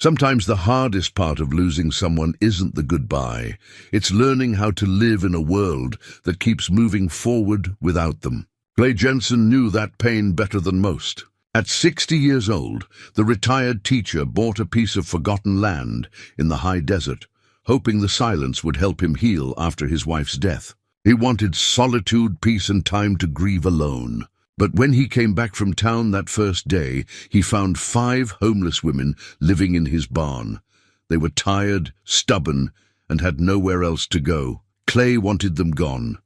Sometimes the hardest part of losing someone isn't the goodbye. It's learning how to live in a world that keeps moving forward without them. Clay Jensen knew that pain better than most. At 60 years old, the retired teacher bought a piece of forgotten land in the high desert, hoping the silence would help him heal after his wife's death. He wanted solitude, peace, and time to grieve alone. But when he came back from town that first day, he found 5 homeless women living in his barn. They were tired, stubborn, and had nowhere else to go. Clay wanted them gone.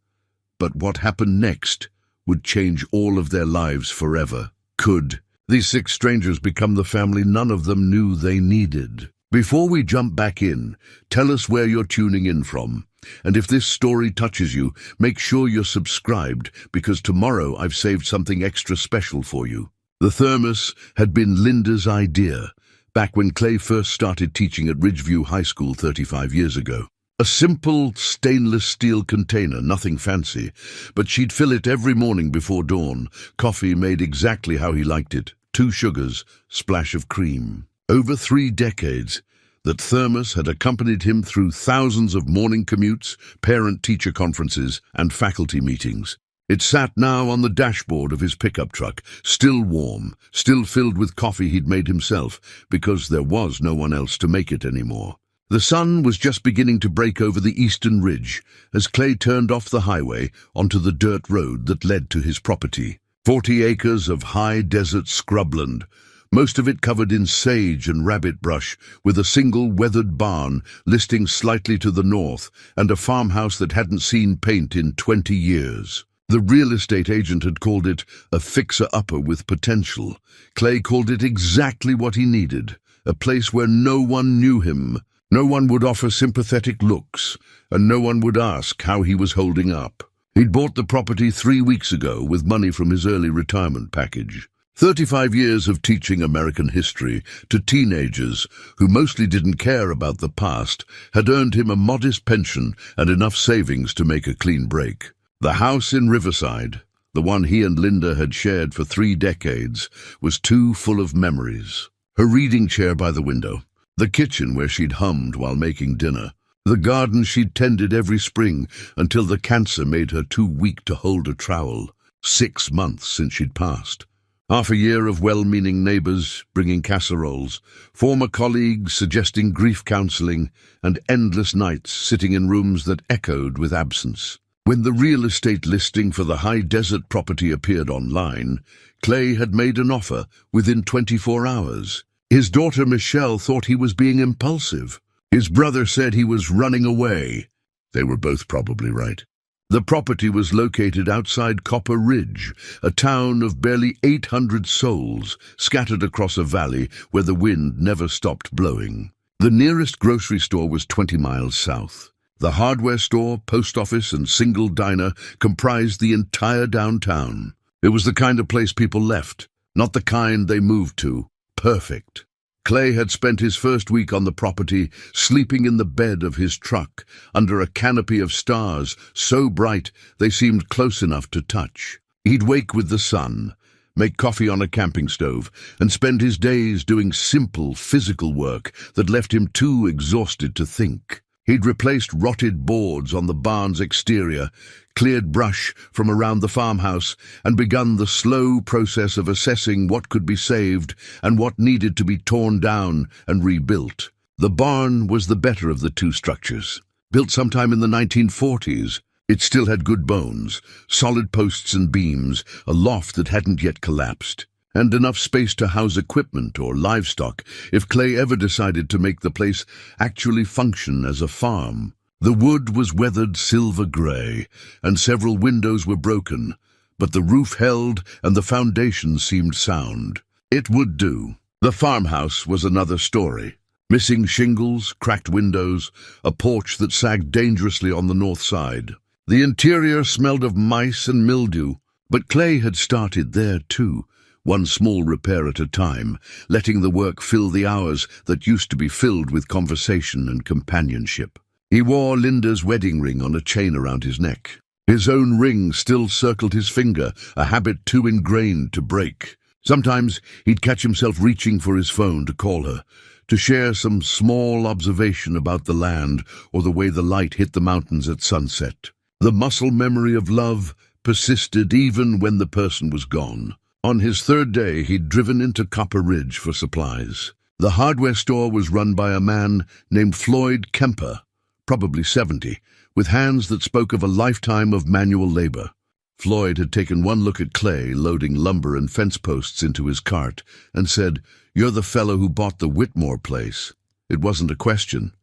But what happened next would change all of their lives forever. Could these 6 strangers become the family none of them knew they needed? Before we jump back in, tell us where you're tuning in from. And if this story touches you, make sure you're subscribed, because tomorrow I've saved something extra special for you. The thermos had been Linda's idea, back when Clay first started teaching at Ridgeview High School 35 years ago. A simple stainless steel container, nothing fancy, but she'd fill it every morning before dawn. Coffee made exactly how he liked it. 2 sugars, splash of cream. Over 3 decades, that thermos had accompanied him through thousands of morning commutes, parent-teacher conferences, and faculty meetings. It sat now on the dashboard of his pickup truck, still warm, still filled with coffee he'd made himself, because there was no one else to make it anymore. The sun was just beginning to break over the eastern ridge as Clay turned off the highway onto the dirt road that led to his property. 40 acres of high desert scrubland, most of it covered in sage and rabbit brush, with a single weathered barn listing slightly to the north and a farmhouse that hadn't seen paint in 20 years. The real estate agent had called it a fixer-upper with potential. Clay called it exactly what he needed, a place where no one knew him, no one would offer sympathetic looks, and no one would ask how he was holding up. He'd bought the property 3 weeks ago with money from his early retirement package. 35 years of teaching American history to teenagers who mostly didn't care about the past had earned him a modest pension and enough savings to make a clean break. The house in Riverside, the one he and Linda had shared for 3 decades, was too full of memories. Her reading chair by the window, the kitchen where she'd hummed while making dinner, the garden she'd tended every spring until the cancer made her too weak to hold a trowel. 6 months since she'd passed. Half a year of well-meaning neighbors bringing casseroles, former colleagues suggesting grief counseling, and endless nights sitting in rooms that echoed with absence. When the real estate listing for the high desert property appeared online, Clay had made an offer within 24 hours. His daughter Michelle thought he was being impulsive. His brother said he was running away. They were both probably right. The property was located outside Copper Ridge, a town of barely 800 souls scattered across a valley where the wind never stopped blowing. The nearest grocery store was 20 miles south. The hardware store, post office, and single diner comprised the entire downtown. It was the kind of place people left, not the kind they moved to. Perfect. Clay had spent his first week on the property sleeping in the bed of his truck under a canopy of stars so bright they seemed close enough to touch. He'd wake with the sun, make coffee on a camping stove, and spend his days doing simple physical work that left him too exhausted to think. He'd replaced rotted boards on the barn's exterior, cleared brush from around the farmhouse, and begun the slow process of assessing what could be saved and what needed to be torn down and rebuilt. The barn was the better of the 2 structures. Built sometime in the 1940s, it still had good bones, solid posts and beams, a loft that hadn't yet collapsed, and enough space to house equipment or livestock if Clay ever decided to make the place actually function as a farm. The wood was weathered silver gray, and several windows were broken, but the roof held and the foundations seemed sound. It would do. The farmhouse was another story. Missing shingles, cracked windows, a porch that sagged dangerously on the north side. The interior smelled of mice and mildew, but Clay had started there too, one small repair at a time, letting the work fill the hours that used to be filled with conversation and companionship. He wore Linda's wedding ring on a chain around his neck. His own ring still circled his finger, a habit too ingrained to break. Sometimes he'd catch himself reaching for his phone to call her, to share some small observation about the land or the way the light hit the mountains at sunset. The muscle memory of love persisted even when the person was gone. On his third day, he'd driven into Copper Ridge for supplies. The hardware store was run by a man named Floyd Kemper, probably 70, with hands that spoke of a lifetime of manual labor. Floyd had taken one look at Clay loading lumber and fence posts into his cart and said, "You're the fellow who bought the Whitmore place." It wasn't a question.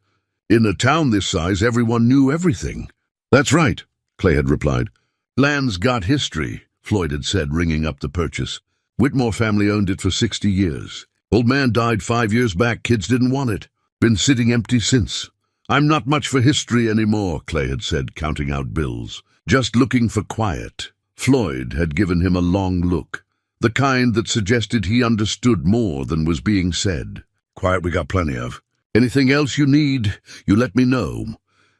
In a town this size, everyone knew everything. "That's right," Clay had replied. "Land's got history," Floyd had said, ringing up the purchase. "Whitmore family owned it for 60 years. Old man died 5 years back. Kids didn't want it. Been sitting empty since. I'm not much for history anymore," Clay had said, counting out bills. "Just looking for quiet." Floyd had given him a long look, the kind that suggested he understood more than was being said. "Quiet we got plenty of. Anything else you need, you let me know."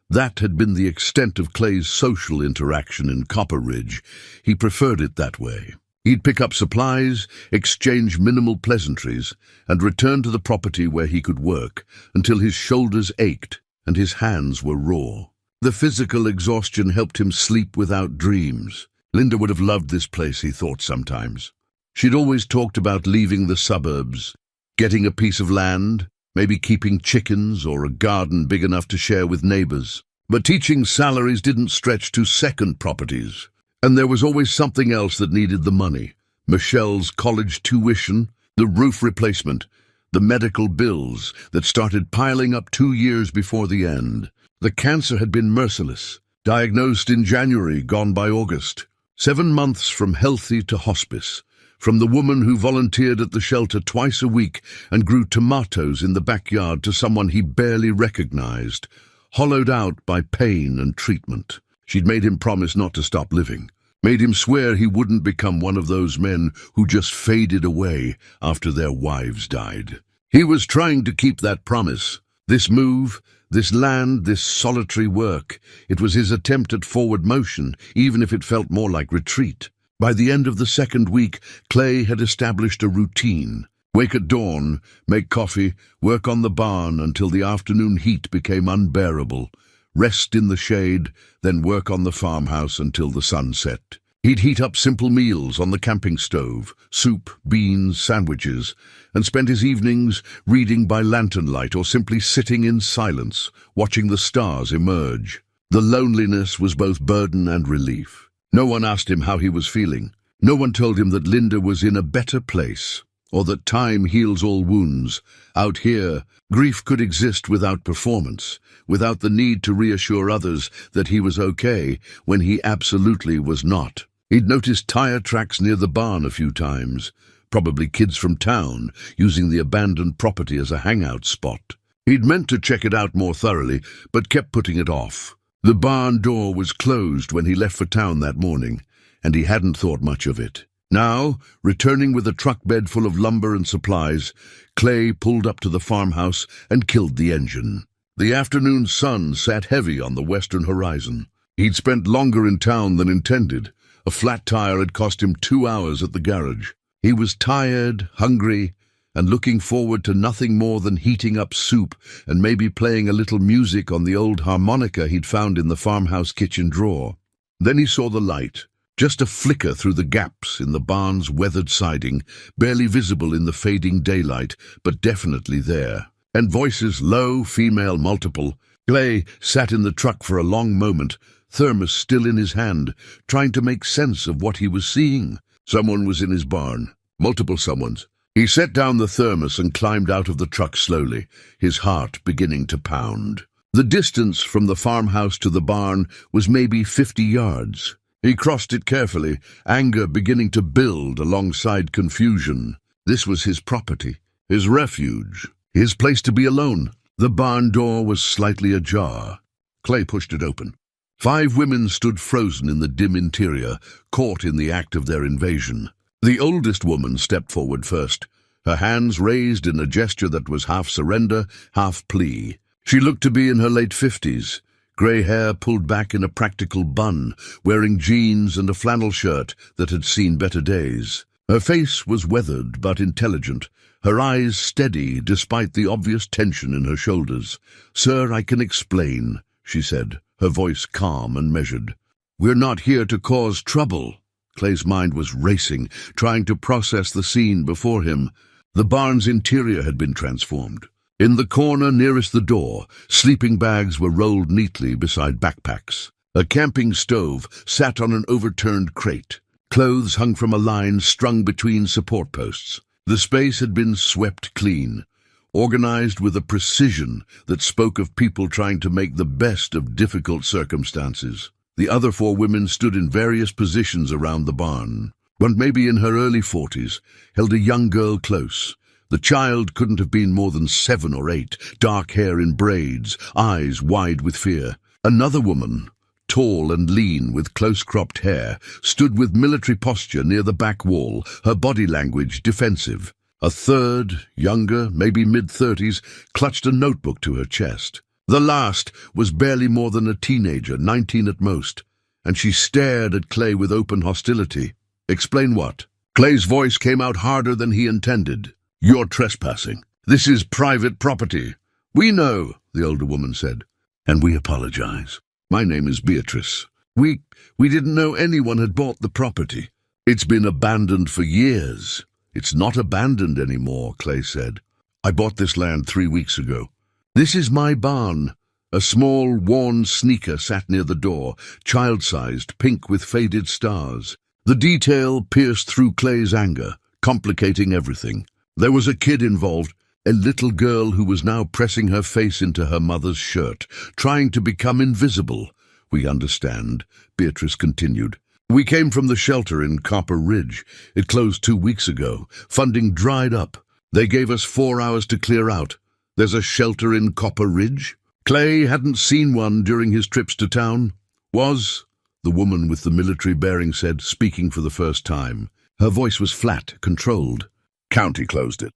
That had been the extent of Clay's social interaction in Copper Ridge. He preferred it that way. He'd pick up supplies, exchange minimal pleasantries, and return to the property where he could work until his shoulders ached and his hands were raw. The physical exhaustion helped him sleep without dreams. Linda would have loved this place, he thought sometimes. She'd always talked about leaving the suburbs, getting a piece of land, maybe keeping chickens or a garden big enough to share with neighbors. But teaching salaries didn't stretch to second properties. And there was always something else that needed the money. Michelle's college tuition, the roof replacement, the medical bills that started piling up 2 years before the end. The cancer had been merciless. Diagnosed in January, gone by August. 7 months from healthy to hospice. From the woman who volunteered at the shelter twice a week and grew tomatoes in the backyard to someone he barely recognized, hollowed out by pain and treatment. She'd made him promise not to stop living, made him swear he wouldn't become one of those men who just faded away after their wives died. He was trying to keep that promise. This move, this land, this solitary work, it was his attempt at forward motion, even if it felt more like retreat. By the end of the second week, Clay had established a routine. Wake at dawn, make coffee, work on the barn until the afternoon heat became unbearable, rest in the shade, then work on the farmhouse until the sun set. He'd heat up simple meals on the camping stove, soup, beans, sandwiches, and spend his evenings reading by lantern light or simply sitting in silence, watching the stars emerge. The loneliness was both burden and relief. No one asked him how he was feeling. No one told him that Linda was in a better place, or that time heals all wounds. Out here, grief could exist without performance, without the need to reassure others that he was okay when he absolutely was not. He'd noticed tire tracks near the barn a few times, probably kids from town, using the abandoned property as a hangout spot. He'd meant to check it out more thoroughly, but kept putting it off. The barn door was closed when he left for town that morning, and he hadn't thought much of it. Now, returning with a truck bed full of lumber and supplies, Clay pulled up to the farmhouse and killed the engine. The afternoon sun sat heavy on the western horizon. He'd spent longer in town than intended. A flat tire had cost him 2 hours at the garage. He was tired, hungry, and looking forward to nothing more than heating up soup and maybe playing a little music on the old harmonica he'd found in the farmhouse kitchen drawer. Then he saw the light, just a flicker through the gaps in the barn's weathered siding, barely visible in the fading daylight, but definitely there. And voices, low, female, multiple. Clay sat in the truck for a long moment, thermos still in his hand, trying to make sense of what he was seeing. Someone was in his barn. Multiple someones. He set down the thermos and climbed out of the truck slowly, his heart beginning to pound. The distance from the farmhouse to the barn was maybe 50 yards. He crossed it carefully, anger beginning to build alongside confusion. This was his property, his refuge, his place to be alone. The barn door was slightly ajar. Clay pushed it open. 5 women stood frozen in the dim interior, caught in the act of their invasion. The oldest woman stepped forward first, her hands raised in a gesture that was half surrender, half plea. She looked to be in her late 50s, grey hair pulled back in a practical bun, wearing jeans and a flannel shirt that had seen better days. Her face was weathered but intelligent, her eyes steady despite the obvious tension in her shoulders. "Sir, I can explain," she said, her voice calm and measured. "We're not here to cause trouble." Clay's mind was racing, trying to process the scene before him. The barn's interior had been transformed. In the corner nearest the door, sleeping bags were rolled neatly beside backpacks. A camping stove sat on an overturned crate. Clothes hung from a line strung between support posts. The space had been swept clean, organized with a precision that spoke of people trying to make the best of difficult circumstances. The other 4 women stood in various positions around the barn. One, maybe in her early 40s, held a young girl close. The child couldn't have been more than 7 or 8, dark hair in braids, eyes wide with fear. Another woman, tall and lean with close-cropped hair, stood with military posture near the back wall, her body language defensive. A third, younger, maybe mid-30s, clutched a notebook to her chest. The last was barely more than a teenager, 19 at most, and she stared at Clay with open hostility. "Explain what?" Clay's voice came out harder than he intended. "You're trespassing. This is private property." "We know," the older woman said, "and we apologize. My name is Beatrice. We didn't know anyone had bought the property. It's been abandoned for years." "It's not abandoned anymore," Clay said. "I bought this land 3 weeks ago. This is my barn." A small, worn sneaker sat near the door, child-sized, pink with faded stars. The detail pierced through Clay's anger, complicating everything. There was a kid involved, a little girl who was now pressing her face into her mother's shirt, trying to become invisible. "We understand," Beatrice continued. "We came from the shelter in Copper Ridge. It closed 2 weeks ago. Funding dried up. They gave us 4 hours to clear out. There's a shelter in Copper Ridge?" Clay hadn't seen one during his trips to town. "Was?" the woman with the military bearing said, speaking for the first time. Her voice was flat, controlled. "County closed it.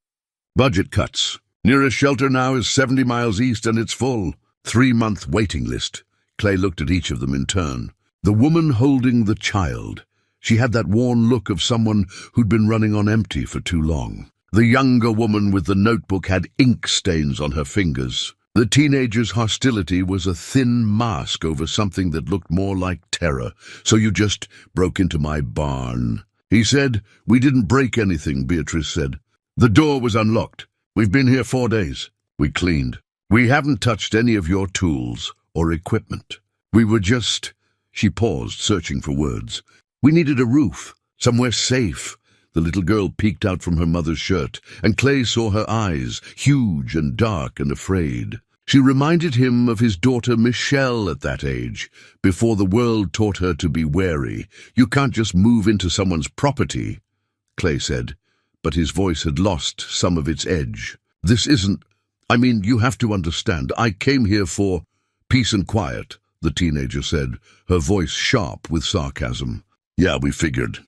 Budget cuts. Nearest shelter now is 70 miles east and it's full. 3-month waiting list." Clay looked at each of them in turn. The woman holding the child. She had that worn look of someone who'd been running on empty for too long. The younger woman with the notebook had ink stains on her fingers. The teenager's hostility was a thin mask over something that looked more like terror. "So you just broke into my barn?" he said. "We didn't break anything," Beatrice said. "The door was unlocked. We've been here 4 days. We cleaned. We haven't touched any of your tools or equipment. We were just—" She paused, searching for words. "We needed a roof, somewhere safe." The little girl peeked out from her mother's shirt, and Clay saw her eyes, huge and dark and afraid. She reminded him of his daughter Michelle at that age, before the world taught her to be wary. "You can't just move into someone's property," Clay said, but his voice had lost some of its edge. "This isn't— I mean, you have to understand, I came here for peace and quiet," the teenager said, her voice sharp with sarcasm. "Yeah, we figured.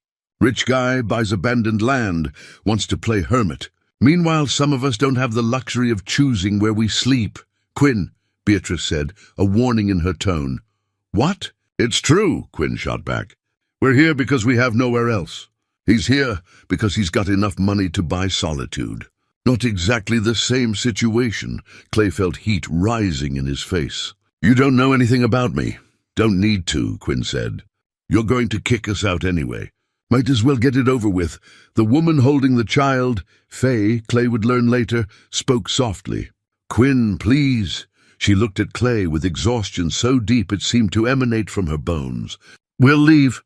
Rich guy buys abandoned land, wants to play hermit. Meanwhile, some of us don't have the luxury of choosing where we sleep." "Quinn," Beatrice said, a warning in her tone. "What?" "It's true," Quinn shot back. "We're here because we have nowhere else. He's here because he's got enough money to buy solitude." Not exactly the same situation. Clay felt heat rising in his face. "You don't know anything about me." "Don't need to," Quinn said. "You're going to kick us out anyway. Might as well get it over with." The woman holding the child, Faye, Clay would learn later, spoke softly. "Quinn, please." She looked at Clay with exhaustion so deep it seemed to emanate from her bones. "We'll leave.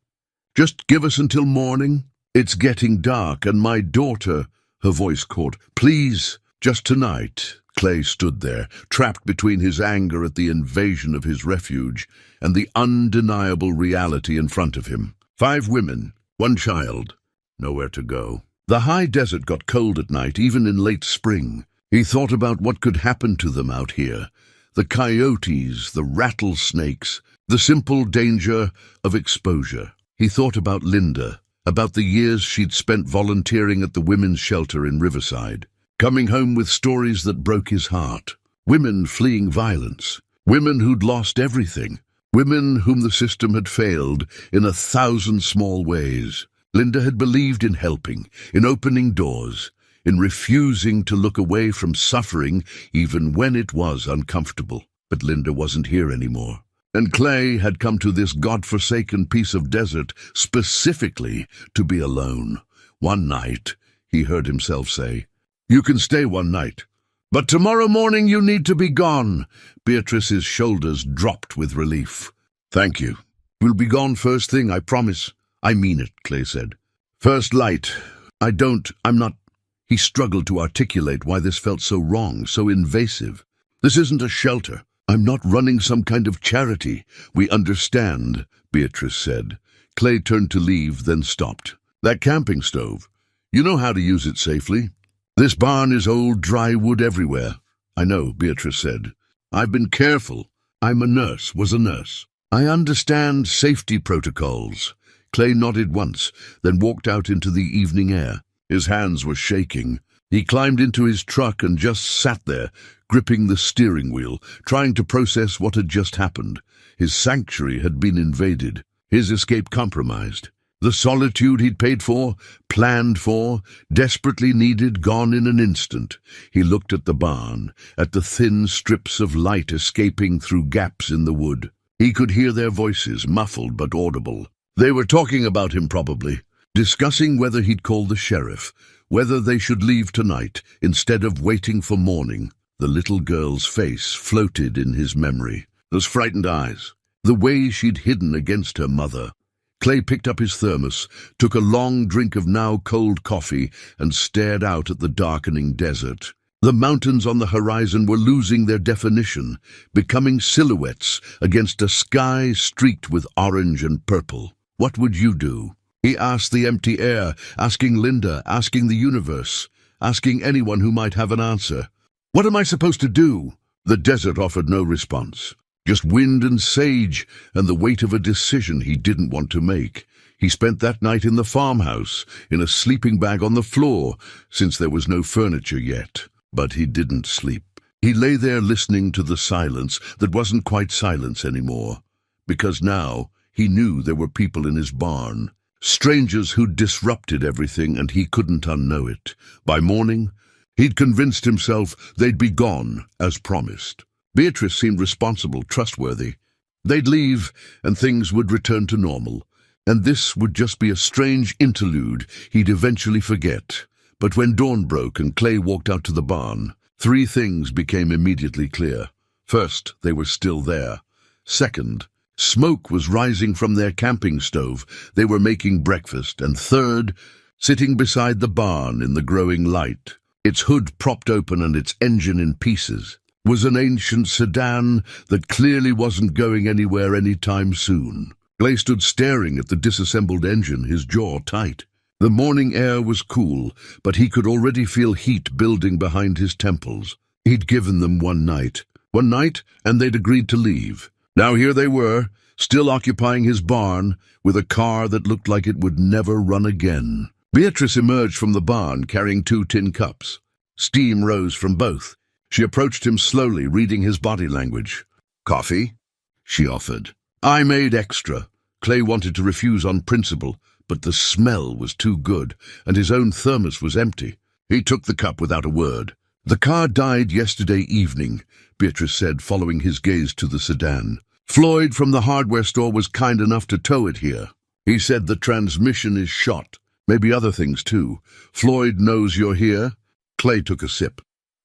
Just give us until morning. It's getting dark, and my daughter—" Her voice caught. "Please, just tonight." Clay stood there, trapped between his anger at the invasion of his refuge and the undeniable reality in front of him. 5 women, 1 child, nowhere to go. The high desert got cold at night, even in late spring. He thought about what could happen to them out here. The coyotes, the rattlesnakes, the simple danger of exposure. He thought about Linda, about the years she'd spent volunteering at the women's shelter in Riverside, coming home with stories that broke his heart. Women fleeing violence, women who'd lost everything, women whom the system had failed in 1,000 small ways. Linda had believed in helping, in opening doors. in refusing to look away from suffering even when it was uncomfortable. But Linda wasn't here anymore. And Clay had come to this God-forsaken piece of desert specifically to be alone. One night, he heard himself say, "You can stay one night, but tomorrow morning you need to be gone." Beatrice's shoulders dropped with relief. "Thank you. We'll be gone first thing, I promise." "I mean it," Clay said. "First light. I'm not—" He struggled to articulate why this felt so wrong, so invasive. "This isn't a shelter. I'm not running some kind of charity." "We understand," Beatrice said. Clay turned to leave, then stopped. "That camping stove. You know how to use it safely. This barn is old, dry wood everywhere." "I know," Beatrice said. "I've been careful. Was a nurse. I understand safety protocols." Clay nodded once, then walked out into the evening air. His hands were shaking. He climbed into his truck and just sat there, gripping the steering wheel, trying to process what had just happened. His sanctuary had been invaded, his escape compromised. The solitude he'd paid for, planned for, desperately needed, gone in an instant. He looked at the barn, at the thin strips of light escaping through gaps in the wood. He could hear their voices, muffled but audible. They were talking about him probably, discussing whether he'd call the sheriff, whether they should leave tonight instead of waiting for morning. The little girl's face floated in his memory, those frightened eyes, the way she'd hidden against her mother. Clay picked up his thermos, took a long drink of now cold coffee, and stared out at the darkening desert. The mountains on the horizon were losing their definition, becoming silhouettes against a sky streaked with orange and purple. "What would you do?" He asked the empty air, asking Linda, asking the universe, asking anyone who might have an answer. "What am I supposed to do?" The desert offered no response. Just wind and sage, and the weight of a decision he didn't want to make. He spent that night in the farmhouse, in a sleeping bag on the floor, since there was no furniture yet. But he didn't sleep. He lay there listening to the silence that wasn't quite silence anymore, because now he knew there were people in his barn. Strangers who'd disrupted everything, and he couldn't unknow it. By morning, he'd convinced himself they'd be gone, as promised. Beatrice seemed responsible, trustworthy. They'd leave, and things would return to normal. And this would just be a strange interlude he'd eventually forget. But when dawn broke and Clay walked out to the barn, 3 things became immediately clear. First, they were still there. Second, smoke was rising from their camping stove. They were making breakfast. And third, sitting beside the barn in the growing light, its hood propped open and its engine in pieces, was an ancient sedan that clearly wasn't going anywhere anytime soon. Clay stood staring at the disassembled engine, his jaw tight. The morning air was cool, but he could already feel heat building behind his temples. He'd given them one night, and they'd agreed to leave. Now here they were, still occupying his barn, with a car that looked like it would never run again. Beatrice emerged from the barn carrying 2 tin cups. Steam rose from both. She approached him slowly, reading his body language. "Coffee?" she offered. "I made extra." Clay wanted to refuse on principle, but the smell was too good, and his own thermos was empty. He took the cup without a word. "The car died yesterday evening," Beatrice said, following his gaze to the sedan. "Floyd from the hardware store was kind enough to tow it here. He said the transmission is shot. Maybe other things too. Floyd knows you're here." Clay took a sip.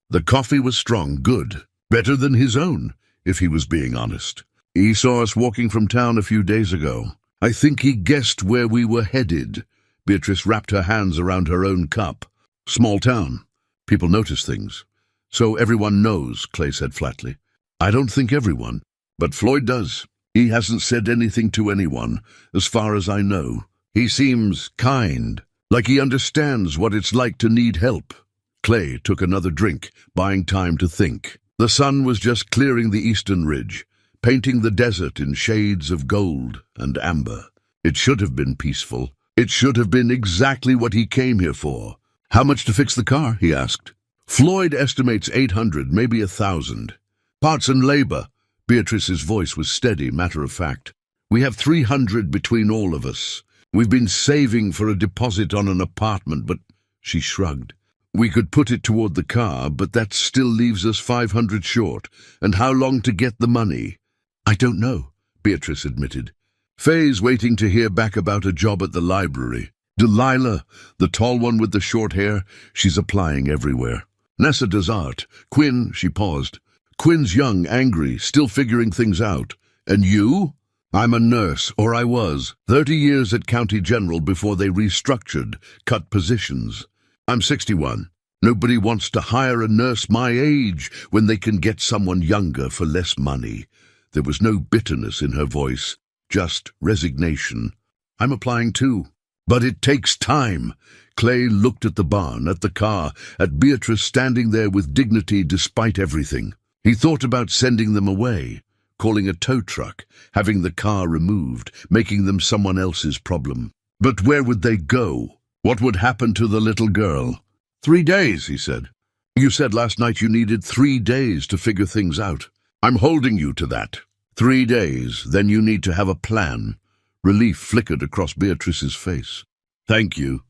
The coffee was strong, good. Better than his own, if he was being honest. "He saw us walking from town a few days ago. I think he guessed where we were headed." Beatrice wrapped her hands around her own cup. "Small town. People notice things. So everyone knows," Clay said flatly. "I don't think everyone, but Floyd does. He hasn't said anything to anyone, as far as I know. He seems kind, like he understands what it's like to need help." Clay took another drink, buying time to think. The sun was just clearing the eastern ridge, painting the desert in shades of gold and amber. It should have been peaceful. It should have been exactly what he came here for. "How much to fix the car?" he asked. "Floyd estimates 800, maybe 1,000. Parts and labor." Beatrice's voice was steady, matter-of-fact. "We have 300 between all of us. We've been saving for a deposit on an apartment, but..." She shrugged. We could put it toward the car, but that still leaves us 500 short. And how long to get the money? I don't know, Beatrice admitted. Faye's waiting to hear back about a job at the library. Delilah, the tall one with the short hair, she's applying everywhere. Nessa does art. Quinn, she paused. Quinn's young, angry, still figuring things out. And you? I'm a nurse, or I was. 30 years at County General before they restructured, cut positions. I'm 61. Nobody wants to hire a nurse my age when they can get someone younger for less money. There was no bitterness in her voice, just resignation. I'm applying too. But it takes time. Clay looked at the barn, at the car, at Beatrice standing there with dignity despite everything. He thought about sending them away, calling a tow truck, having the car removed, making them someone else's problem. But where would they go? What would happen to the little girl? 3 days, he said. You said last night you needed 3 days to figure things out. I'm holding you to that. 3 days, then you need to have a plan. Relief flickered across Beatrice's face. Thank you.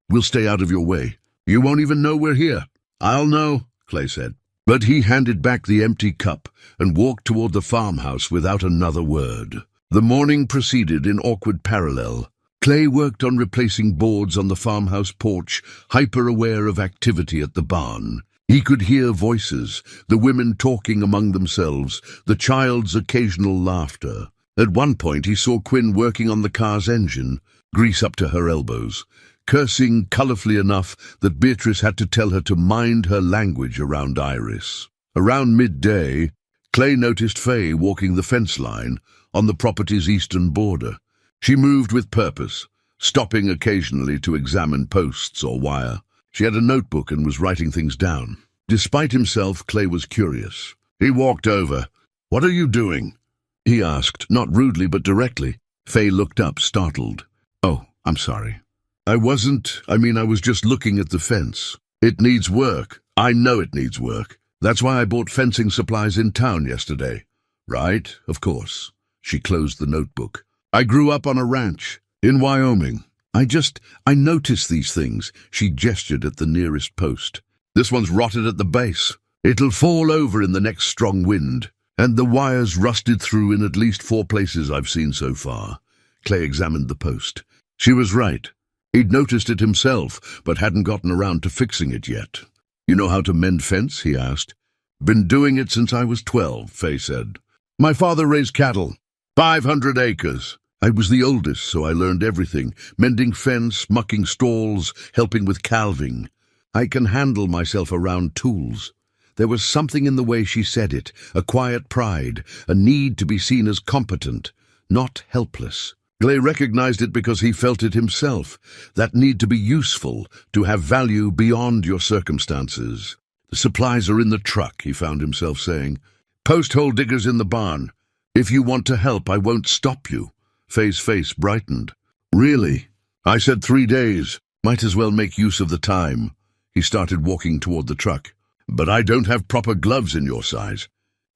We'll stay out of your way. You won't even know we're here. I'll know, Clay said. But he handed back the empty cup and walked toward the farmhouse without another word. The morning proceeded in awkward parallel. Clay worked on replacing boards on the farmhouse porch, hyper-aware of activity at the barn. He could hear voices, the women talking among themselves, the child's occasional laughter. At one point he saw Quinn working on the car's engine, grease up to her elbows, cursing colourfully enough that Beatrice had to tell her to mind her language around Iris. Around midday, Clay noticed Faye walking the fence line on the property's eastern border. She moved with purpose, stopping occasionally to examine posts or wire. She had a notebook and was writing things down. Despite himself, Clay was curious. He walked over. "What are you doing?" he asked, not rudely but directly. Faye looked up, startled. "Oh, I'm sorry. I was just looking at the fence. It needs work. I know it needs work. That's why I bought fencing supplies in town yesterday." "Right, of course." She closed the notebook. "I grew up on a ranch in Wyoming. I notice these things." She gestured at the nearest post. "This one's rotted at the base. It'll fall over in the next strong wind. And the wires rusted through in at least 4 places I've seen so far." Clay examined the post. She was right. He'd noticed it himself, but hadn't gotten around to fixing it yet. "You know how to mend fence?" he asked. "Been doing it since I was 12, Faye said. "My father raised cattle. 500 acres. I was the oldest, so I learned everything. Mending fence, mucking stalls, helping with calving. I can handle myself around tools." There was something in the way she said it, a quiet pride, a need to be seen as competent, not helpless. Clay recognized it because he felt it himself, that need to be useful, to have value beyond your circumstances. "The supplies are in the truck," he found himself saying. "Post hole diggers in the barn. If you want to help, I won't stop you." Faye's face brightened. "Really? I said 3 days. Might as well make use of the time." He started walking toward the truck. "But I don't have proper gloves in your size.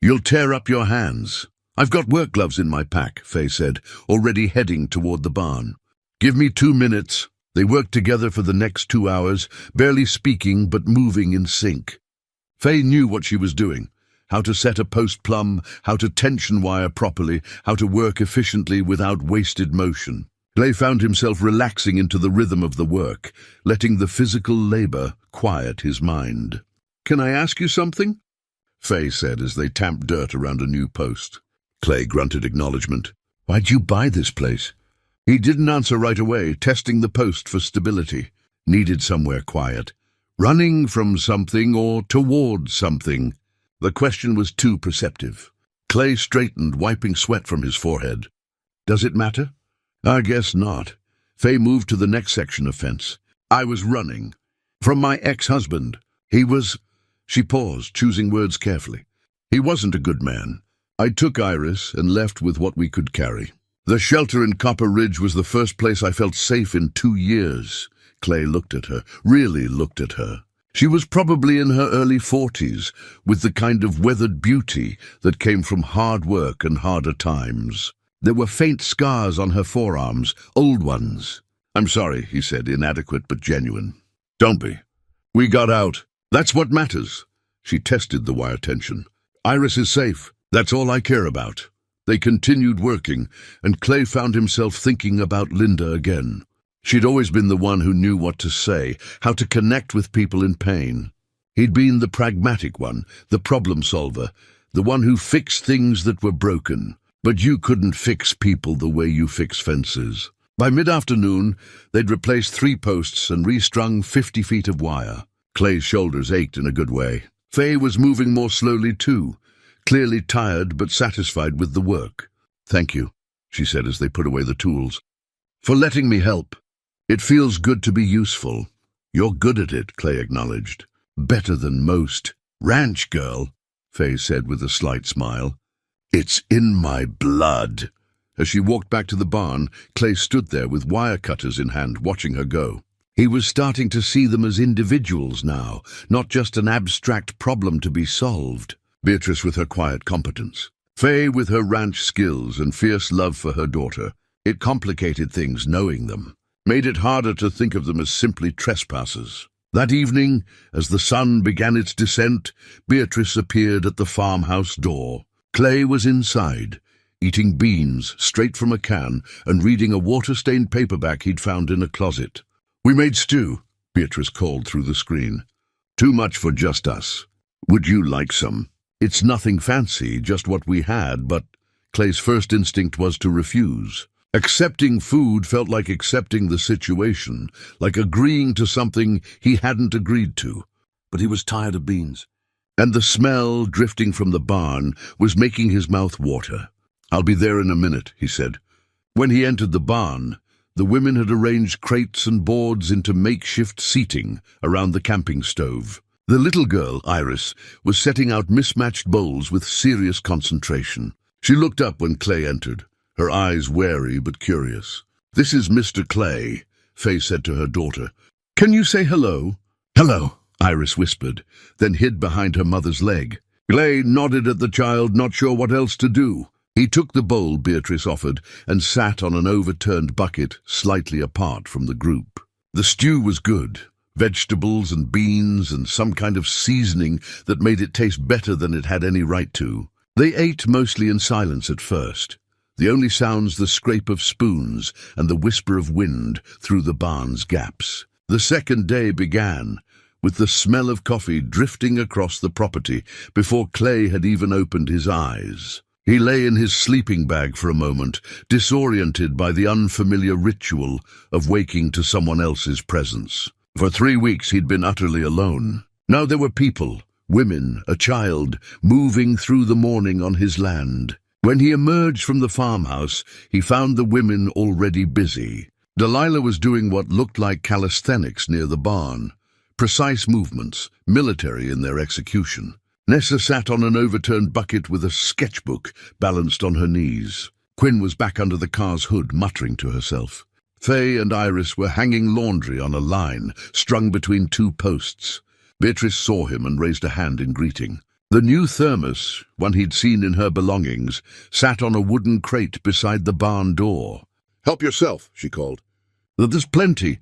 You'll tear up your hands." "I've got work gloves in my pack," Faye said, already heading toward the barn. "Give me 2 minutes." They worked together for the next 2 hours, barely speaking but moving in sync. Faye knew what she was doing, how to set a post plumb, how to tension wire properly, how to work efficiently without wasted motion. Clay found himself relaxing into the rhythm of the work, letting the physical labor quiet his mind. "Can I ask you something?" Faye said as they tamped dirt around a new post. Clay grunted acknowledgement. "Why'd you buy this place?" He didn't answer right away, testing the post for stability. Needed somewhere quiet. Running from something or toward something. The question was too perceptive. Clay straightened, wiping sweat from his forehead. "Does it matter?" "I guess not." Faye moved to the next section of fence. "I was running. From my ex-husband. He was—" She paused, choosing words carefully. "He wasn't a good man. I took Iris and left with what we could carry. The shelter in Copper Ridge was the first place I felt safe in 2 years. Clay looked at her, really looked at her. She was probably in her early 40s, with the kind of weathered beauty that came from hard work and harder times. There were faint scars on her forearms, old ones. "I'm sorry," he said, inadequate but genuine. "Don't be. We got out. That's what matters. She tested the wire tension. Iris is safe. That's all I care about. They continued working, and Clay found himself thinking about Linda again. She'd always been the one who knew what to say, how to connect with people in pain. He'd been the pragmatic one, the problem solver, the one who fixed things that were broken. But you couldn't fix people the way you fix fences. By mid-afternoon, they'd replaced 3 posts and restrung 50 feet of wire. Clay's shoulders ached in a good way. Faye was moving more slowly too, clearly tired but satisfied with the work. "Thank you," she said as they put away the tools, "for letting me help. It feels good to be useful." "You're good at it," Clay acknowledged. "Better than most." "Ranch girl," Faye said with a slight smile. "It's in my blood." As she walked back to the barn, Clay stood there with wire cutters in hand, watching her go. He was starting to see them as individuals now, not just an abstract problem to be solved. Beatrice with her quiet competence, Faye with her ranch skills and fierce love for her daughter. It complicated things knowing them, made it harder to think of them as simply trespassers. That evening, as the sun began its descent, Beatrice appeared at the farmhouse door. Clay was inside, eating beans straight from a can and reading a water-stained paperback he'd found in a closet. "We made stew," Beatrice called through the screen. "Too much for just us. Would you like some?" "It's nothing fancy, just what we had," but Clay's first instinct was to refuse. Accepting food felt like accepting the situation, like agreeing to something he hadn't agreed to. But he was tired of beans, and the smell drifting from the barn was making his mouth water. "I'll be there in a minute," he said. When he entered the barn, the women had arranged crates and boards into makeshift seating around the camping stove. The little girl, Iris, was setting out mismatched bowls with serious concentration. She looked up when Clay entered, her eyes wary but curious. "This is Mr. Clay," Faye said to her daughter. "Can you say hello?" "Hello," Iris whispered, then hid behind her mother's leg. Clay nodded at the child, not sure what else to do. He took the bowl Beatrice offered and sat on an overturned bucket slightly apart from the group. The stew was good, vegetables and beans and some kind of seasoning that made it taste better than it had any right to. They ate mostly in silence at first, the only sounds the scrape of spoons and the whisper of wind through the barn's gaps. The second day began, with the smell of coffee drifting across the property before Clay had even opened his eyes. He lay in his sleeping bag for a moment, disoriented by the unfamiliar ritual of waking to someone else's presence. For 3 weeks he'd been utterly alone. Now there were people, women, a child, moving through the morning on his land. When he emerged from the farmhouse, he found the women already busy. Delilah was doing what looked like calisthenics near the barn. Precise movements, military in their execution. Nessa sat on an overturned bucket with a sketchbook balanced on her knees. Quinn was back under the car's hood, muttering to herself. Faye and Iris were hanging laundry on a line, strung between 2 posts. Beatrice saw him and raised a hand in greeting. The new thermos, one he'd seen in her belongings, sat on a wooden crate beside the barn door. "Help yourself," she called. "There's plenty."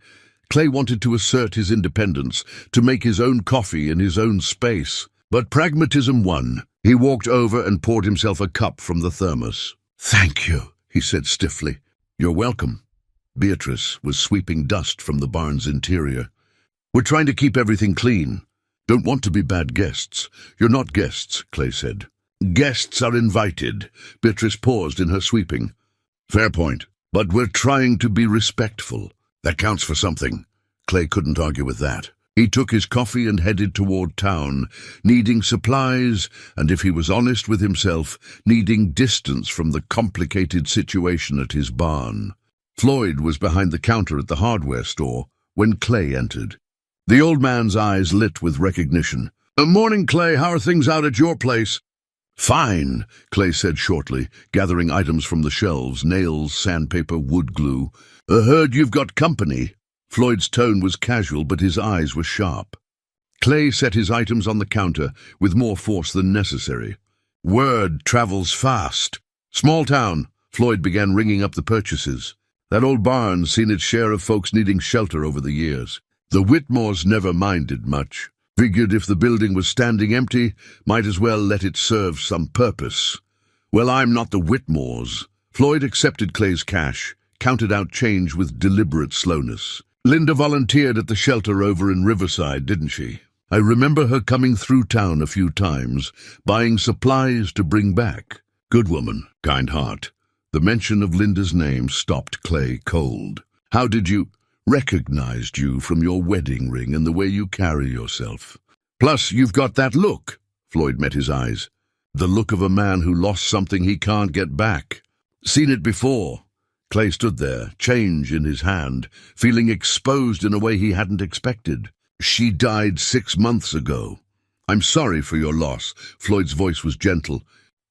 Clay wanted to assert his independence, to make his own coffee in his own space. But pragmatism won. He walked over and poured himself a cup from the thermos. "Thank you," he said stiffly. "You're welcome." Beatrice was sweeping dust from the barn's interior. "We're trying to keep everything clean. Don't want to be bad guests." "You're not guests," Clay said. "Guests are invited." Beatrice paused in her sweeping. "Fair point. But we're trying to be respectful. That counts for something." Clay couldn't argue with that. He took his coffee and headed toward town, needing supplies, and if he was honest with himself, needing distance from the complicated situation at his barn. Floyd was behind the counter at the hardware store when Clay entered. The old man's eyes lit with recognition. "Morning, Clay. How are things out at your place?" "Fine," Clay said shortly, gathering items from the shelves, nails, sandpaper, wood glue. "Heard you've got company." Floyd's tone was casual, but his eyes were sharp. Clay set his items on the counter with more force than necessary. "Word travels fast." "Small town." Floyd began ringing up the purchases. That old barn's seen its share of folks needing shelter over the years. The Whitmores never minded much. Figured if the building was standing empty, might as well let it serve some purpose. Well, I'm not the Whitmores. Floyd accepted Clay's cash, counted out change with deliberate slowness. Linda volunteered at the shelter over in Riverside, didn't she? I remember her coming through town a few times, buying supplies to bring back. Good woman, kind heart. The mention of Linda's name stopped Clay cold. How did you... Recognized you from your wedding ring and the way you carry yourself. Plus, you've got that look. Floyd met his eyes. The look of a man who lost something he can't get back. Seen it before. Clay stood there, change in his hand, feeling exposed in a way he hadn't expected. She died 6 months ago. I'm sorry for your loss. Floyd's voice was gentle.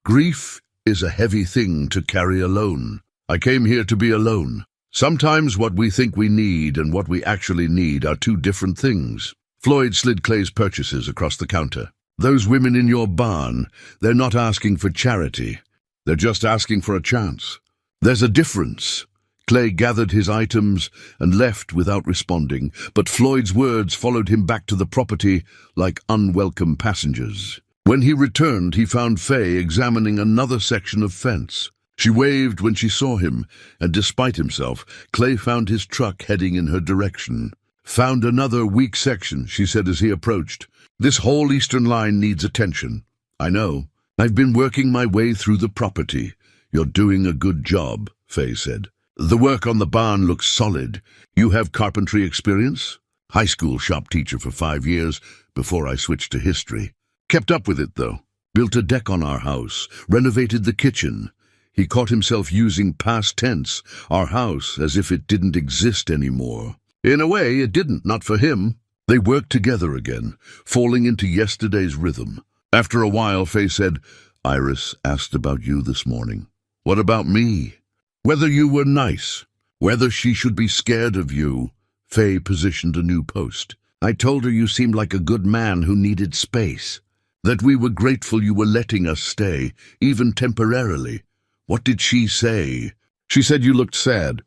Grief is a heavy thing to carry alone. I came here to be alone. Sometimes what we think we need and what we actually need are two different things. Floyd slid Clay's purchases across the counter. Those women in your barn, they're not asking for charity. They're just asking for a chance. There's a difference. Clay gathered his items and left without responding, but Floyd's words followed him back to the property like unwelcome passengers. When he returned, he found Faye examining another section of fence. She waved when she saw him, and despite himself, Clay found his truck heading in her direction. Found another weak section, she said as he approached. This whole eastern line needs attention. I know. I've been working my way through the property. You're doing a good job, Faye said. The work on the barn looks solid. You have carpentry experience? High school shop teacher for 5 years before I switched to history. Kept up with it, though. Built a deck on our house, renovated the kitchen. He caught himself using past tense, our house, as if it didn't exist anymore. In a way, it didn't, not for him. They worked together again, falling into yesterday's rhythm. After a while, Faye said, Iris asked about you this morning. What about me? Whether you were nice, whether she should be scared of you. Faye positioned a new post. I told her you seemed like a good man who needed space. That we were grateful you were letting us stay, even temporarily. What did she say? She said you looked sad.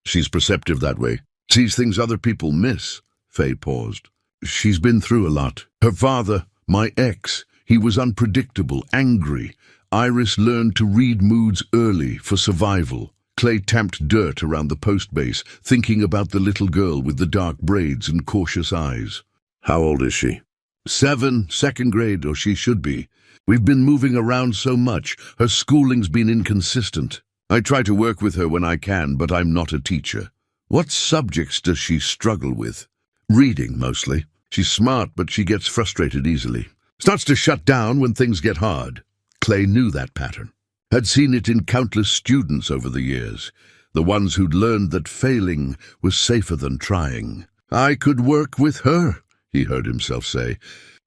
She's perceptive that way. Sees things other people miss. Faye paused. She's been through a lot. Her father, my ex, he was unpredictable, angry. Iris learned to read moods early for survival. Clay tamped dirt around the post base, thinking about the little girl with the dark braids and cautious eyes. How old is she? 7, second grade, or she should be. We've been moving around so much, her schooling's been inconsistent. I try to work with her when I can, but I'm not a teacher. What subjects does she struggle with? Reading, mostly. She's smart, but she gets frustrated easily. Starts to shut down when things get hard. Clay knew that pattern. Had seen it in countless students over the years. The ones who'd learned that failing was safer than trying. I could work with her, he heard himself say.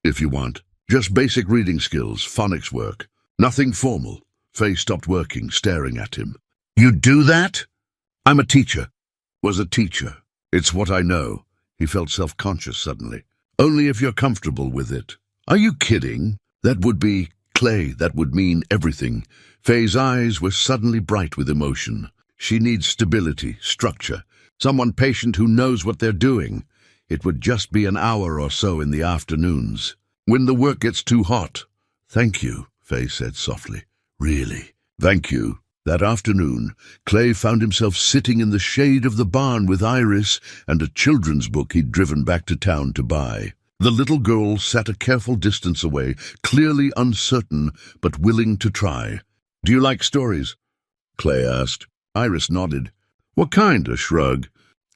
If you want. Just basic reading skills, phonics work. Nothing formal. Faye stopped working, staring at him. You do that? I'm a teacher. Was a teacher. It's what I know. He felt self-conscious suddenly. Only if you're comfortable with it. Are you kidding? That would be Clay. That would mean everything. Faye's eyes were suddenly bright with emotion. She needs stability, structure. Someone patient who knows what they're doing. It would just be an hour or so in the afternoons. When the work gets too hot. Thank you, Faye said softly. Really, thank you. That afternoon, Clay found himself sitting in the shade of the barn with Iris and a children's book he'd driven back to town to buy. The little girl sat a careful distance away, clearly uncertain but willing to try. Do you like stories? Clay asked. Iris nodded. What kind? A shrug.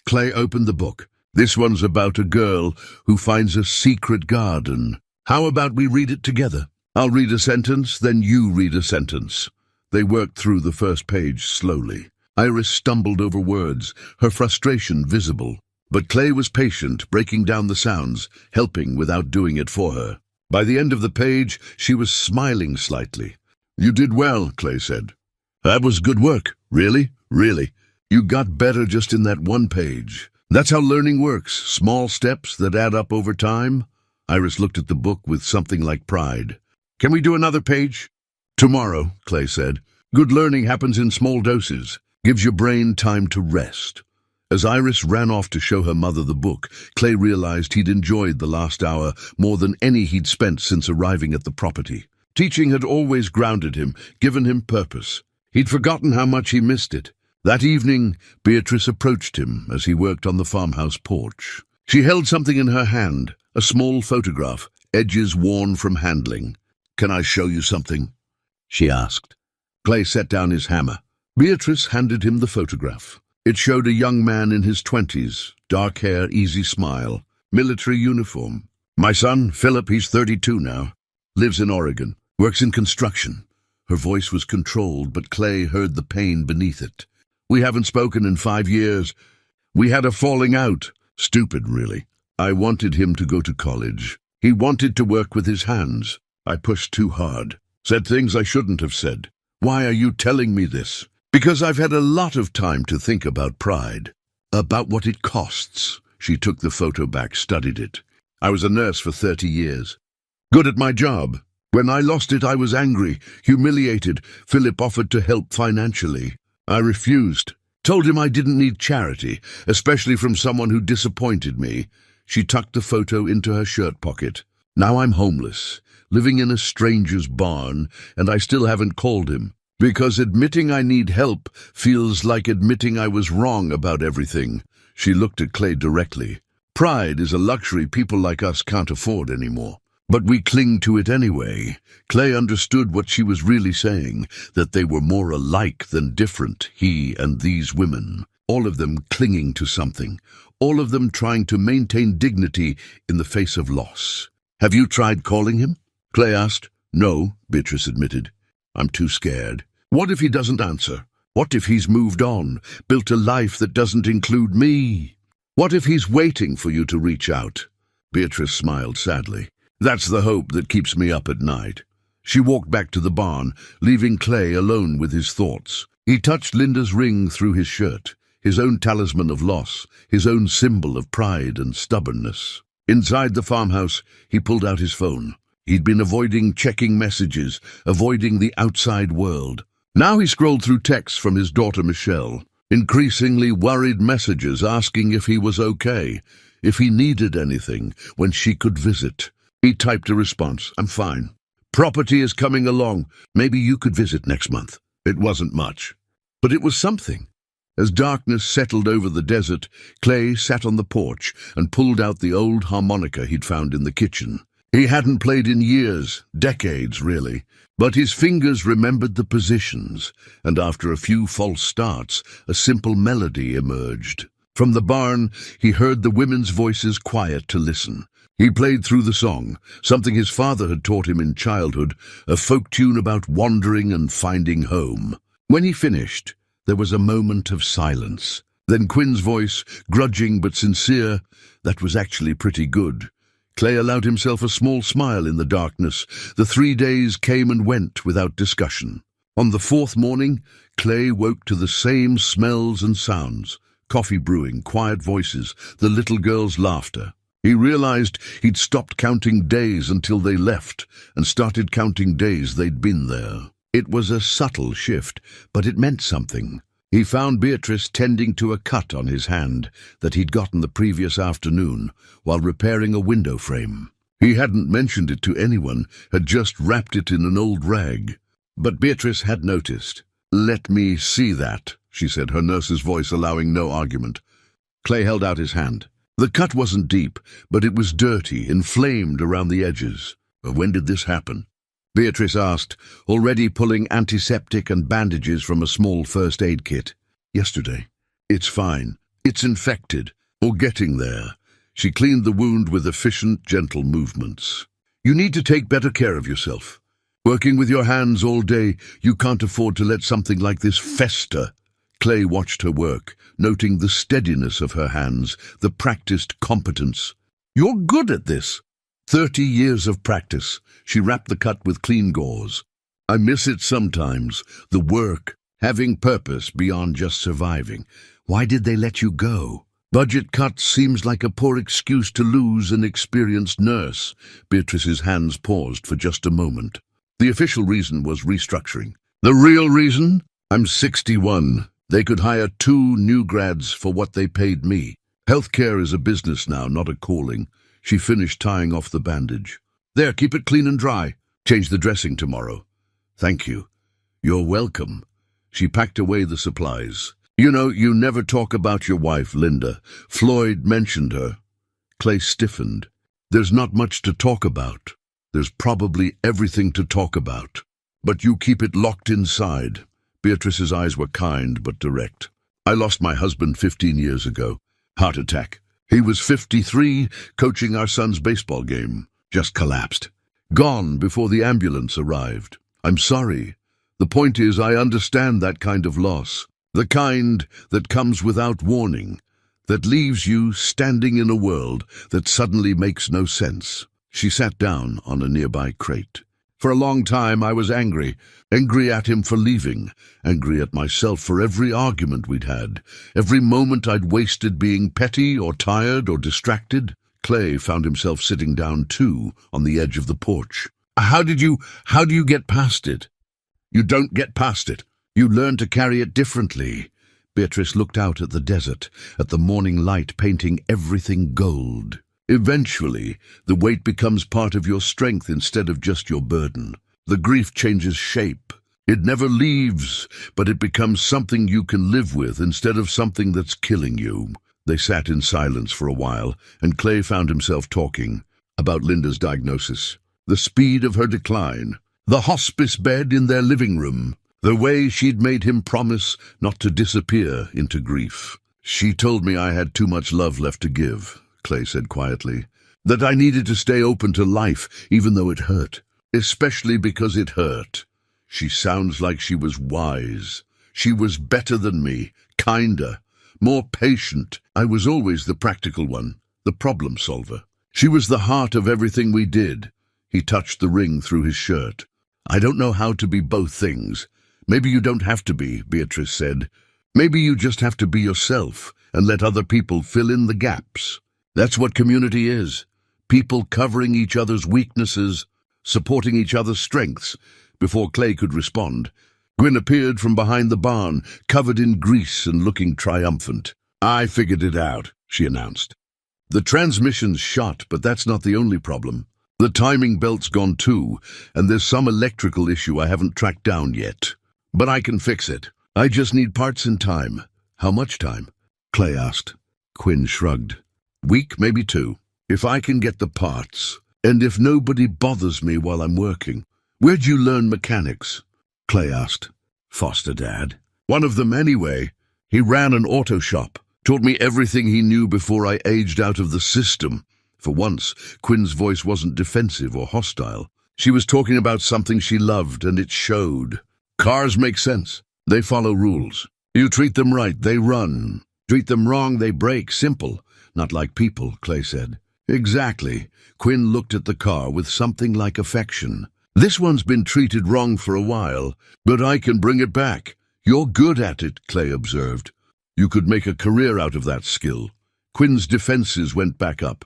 Clay opened the book. This one's about a girl who finds a secret garden. How about we read it together? I'll read a sentence, then you read a sentence. They worked through the first page slowly. Iris stumbled over words, her frustration visible. But Clay was patient, breaking down the sounds, helping without doing it for her. By the end of the page, she was smiling slightly. You did well, Clay said. That was good work. Really? Really. You got better just in that one page. That's how learning works, small steps that add up over time. Iris looked at the book with something like pride. Can we do another page? Tomorrow, Clay said. Good learning happens in small doses. Gives your brain time to rest. As Iris ran off to show her mother the book, Clay realized he'd enjoyed the last hour more than any he'd spent since arriving at the property. Teaching had always grounded him, given him purpose. He'd forgotten how much he missed it. That evening, Beatrice approached him as he worked on the farmhouse porch. She held something in her hand, a small photograph, edges worn from handling. "Can I show you something?" she asked. Clay set down his hammer. Beatrice handed him the photograph. It showed a young man in his 20s, dark hair, easy smile, military uniform. "My son, Philip, he's 32 now, lives in Oregon, works in construction." Her voice was controlled, but Clay heard the pain beneath it. "We haven't spoken in 5 years. We had a falling out. Stupid, really. I wanted him to go to college. He wanted to work with his hands. I pushed too hard, said things I shouldn't have said. Why are you telling me this? Because I've had a lot of time to think about pride, about what it costs." She took the photo back, studied it. "I was a nurse for 30 years. Good at my job. When I lost it, I was angry, humiliated. Philip offered to help financially. I refused. Told him I didn't need charity, especially from someone who disappointed me." She tucked the photo into her shirt pocket. "Now I'm homeless, living in a stranger's barn, and I still haven't called him. Because admitting I need help feels like admitting I was wrong about everything." She looked at Clay directly. "Pride is a luxury people like us can't afford anymore. But we cling to it anyway." Clay understood what she was really saying, that they were more alike than different, he and these women. All of them clinging to something, all of them trying to maintain dignity in the face of loss. "Have you tried calling him?" Clay asked. "No," Beatrice admitted. "I'm too scared. What if he doesn't answer? What if he's moved on, built a life that doesn't include me? What if he's waiting for you to reach out?" Beatrice smiled sadly. "That's the hope that keeps me up at night." She walked back to the barn, leaving Clay alone with his thoughts. He touched Linda's ring through his shirt, his own talisman of loss, his own symbol of pride and stubbornness. Inside the farmhouse, he pulled out his phone. He'd been avoiding checking messages, avoiding the outside world. Now he scrolled through texts from his daughter Michelle, increasingly worried messages asking if he was okay, if he needed anything, when she could visit. He typed a response, "I'm fine. Property is coming along. Maybe you could visit next month." It wasn't much, but it was something. As darkness settled over the desert, Clay sat on the porch and pulled out the old harmonica he'd found in the kitchen. He hadn't played in years, decades really, but his fingers remembered the positions, and after a few false starts, a simple melody emerged. From the barn, he heard the women's voices quiet to listen. He played through the song, something his father had taught him in childhood, a folk tune about wandering and finding home. When he finished, there was a moment of silence. Then Quinn's voice, grudging but sincere, "That was actually pretty good." Clay allowed himself a small smile in the darkness. The 3 days came and went without discussion. On the 4th morning, Clay woke to the same smells and sounds, coffee brewing, quiet voices, the little girl's laughter. He realized he'd stopped counting days until they left and started counting days they'd been there. It was a subtle shift, but it meant something. He found Beatrice tending to a cut on his hand that he'd gotten the previous afternoon while repairing a window frame. He hadn't mentioned it to anyone, had just wrapped it in an old rag. But Beatrice had noticed. "Let me see that," she said, her nurse's voice allowing no argument. Clay held out his hand. The cut wasn't deep, but it was dirty, inflamed around the edges. "When did this happen?" Beatrice asked, already pulling antiseptic and bandages from a small first aid kit. "Yesterday." "It's fine. It's infected, or getting there." She cleaned the wound with efficient, gentle movements. "You need to take better care of yourself. Working with your hands all day, you can't afford to let something like this fester." Clay watched her work, noting the steadiness of her hands, the practiced competence. "You're good at this." 30 years of practice. She wrapped the cut with clean gauze. "I miss it sometimes, the work, having purpose beyond just surviving." "Why did they let you go?" "Budget cuts seems like a poor excuse to lose an experienced nurse." Beatrice's hands paused for just a moment. "The official reason was restructuring. The real reason? I'm 61. They could hire 2 new grads for what they paid me. Healthcare is a business now, not a calling. She finished tying off the bandage. There, keep it clean and dry. Change the dressing tomorrow. Thank you. You're welcome. She packed away the supplies. You know, you never talk about your wife, Linda. Floyd mentioned her. Clay stiffened. There's not much to talk about. There's probably everything to talk about. But you keep it locked inside. Beatrice's eyes were kind but direct. I lost my husband 15 years ago. Heart attack. He was 53, coaching our son's baseball game. Just collapsed. Gone before the ambulance arrived. I'm sorry. The point is, I understand that kind of loss. The kind that comes without warning. That leaves you standing in a world that suddenly makes no sense. She sat down on a nearby crate. For a long time I was angry. Angry at him for leaving. Angry at myself for every argument we'd had. Every moment I'd wasted being petty or tired or distracted. Clay found himself sitting down too, on the edge of the porch. How do you get past it? You don't get past it. You learn to carry it differently. Beatrice looked out at the desert, at the morning light painting everything gold. Eventually, the weight becomes part of your strength instead of just your burden. The grief changes shape. It never leaves, but it becomes something you can live with instead of something that's killing you. They sat in silence for a while, and Clay found himself talking about Linda's diagnosis, the speed of her decline, the hospice bed in their living room, the way she'd made him promise not to disappear into grief. She told me I had too much love left to give, Clay said quietly, that I needed to stay open to life even though it hurt, especially because it hurt. She sounds like she was wise. She was better than me, kinder, more patient. I was always the practical one, the problem solver. She was the heart of everything we did. He touched the ring through his shirt. I don't know how to be both things. Maybe you don't have to be, Beatrice said. Maybe you just have to be yourself and let other people fill in the gaps. That's what community is. People covering each other's weaknesses, supporting each other's strengths. Before Clay could respond, Gwyn appeared from behind the barn, covered in grease and looking triumphant. I figured it out, she announced. The transmission's shot, but that's not the only problem. The timing belt's gone too, and there's some electrical issue I haven't tracked down yet. But I can fix it. I just need parts and time. How much time? Clay asked. Quinn shrugged. Week, maybe 2. If I can get the parts, and if nobody bothers me while I'm working. Where'd you learn mechanics? Clay asked. Foster dad. One of them anyway. He ran an auto shop. Taught me everything he knew before I aged out of the system. For once, Quinn's voice wasn't defensive or hostile. She was talking about something she loved, and it showed. Cars make sense. They follow rules. You treat them right, they run. Treat them wrong, they break. Simple. Not like people, Clay said. Exactly. Quinn looked at the car with something like affection. This one's been treated wrong for a while, but I can bring it back. You're good at it, Clay observed. You could make a career out of that skill. Quinn's defenses went back up.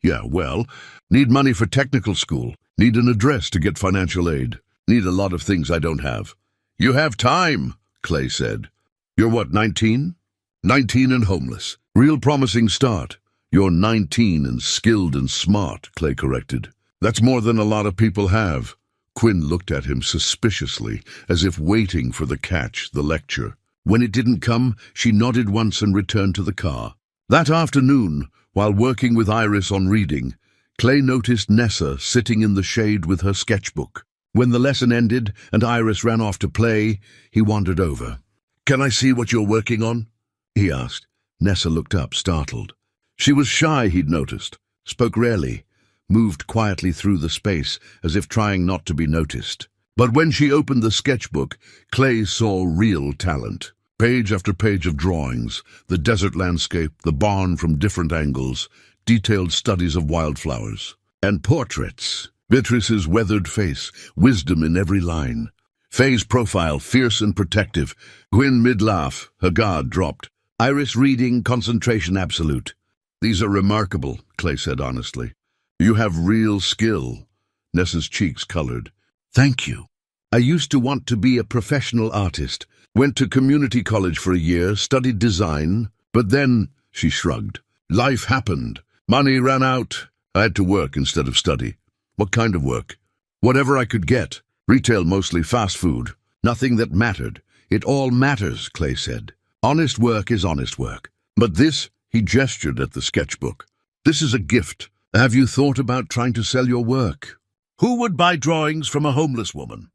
Yeah, well, need money for technical school. Need an address to get financial aid. Need a lot of things I don't have. You have time, Clay said. You're what, 19? 19 and homeless. Real promising start. You're 19 and skilled and smart, Clay corrected. That's more than a lot of people have. Quinn looked at him suspiciously, as if waiting for the catch, the lecture. When it didn't come, she nodded once and returned to the car. That afternoon, while working with Iris on reading, Clay noticed Nessa sitting in the shade with her sketchbook. When the lesson ended and Iris ran off to play, he wandered over. Can I see what you're working on? He asked. Nessa looked up, startled. She was shy, he'd noticed, spoke rarely, moved quietly through the space as if trying not to be noticed. But when she opened the sketchbook, Clay saw real talent. Page after page of drawings, the desert landscape, the barn from different angles, detailed studies of wildflowers, and portraits. Beatrice's weathered face, wisdom in every line. Faye's profile, fierce and protective. Gwyn mid-laugh, her guard dropped. Iris reading, concentration absolute. These are remarkable, Clay said honestly. You have real skill. Nessa's cheeks colored. Thank you. I used to want to be a professional artist. Went to community college for a year, studied design, but then, she shrugged, life happened. Money ran out. I had to work instead of study. What kind of work? Whatever I could get. Retail, mostly fast food. Nothing that mattered. It all matters, Clay said. Honest work is honest work. But this, he gestured at the sketchbook. This is a gift. Have you thought about trying to sell your work? Who would buy drawings from a homeless woman?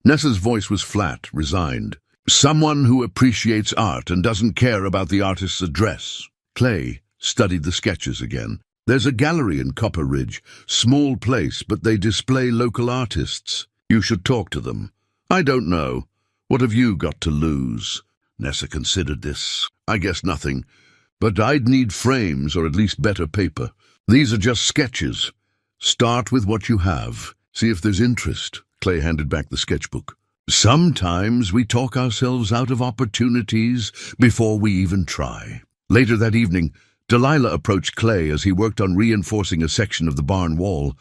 Nessa's voice was flat, resigned. Someone who appreciates art and doesn't care about the artist's address. Clay studied the sketches again. There's a gallery in Copper Ridge. Small place, but they display local artists. You should talk to them. I don't know. What have you got to lose? Nessa considered this. I guess nothing. But I'd need frames or at least better paper. These are just sketches. Start with what you have. See if there's interest. Clay handed back the sketchbook. Sometimes we talk ourselves out of opportunities before we even try. Later that evening, Delilah approached Clay as he worked on reinforcing a section of the barn wall.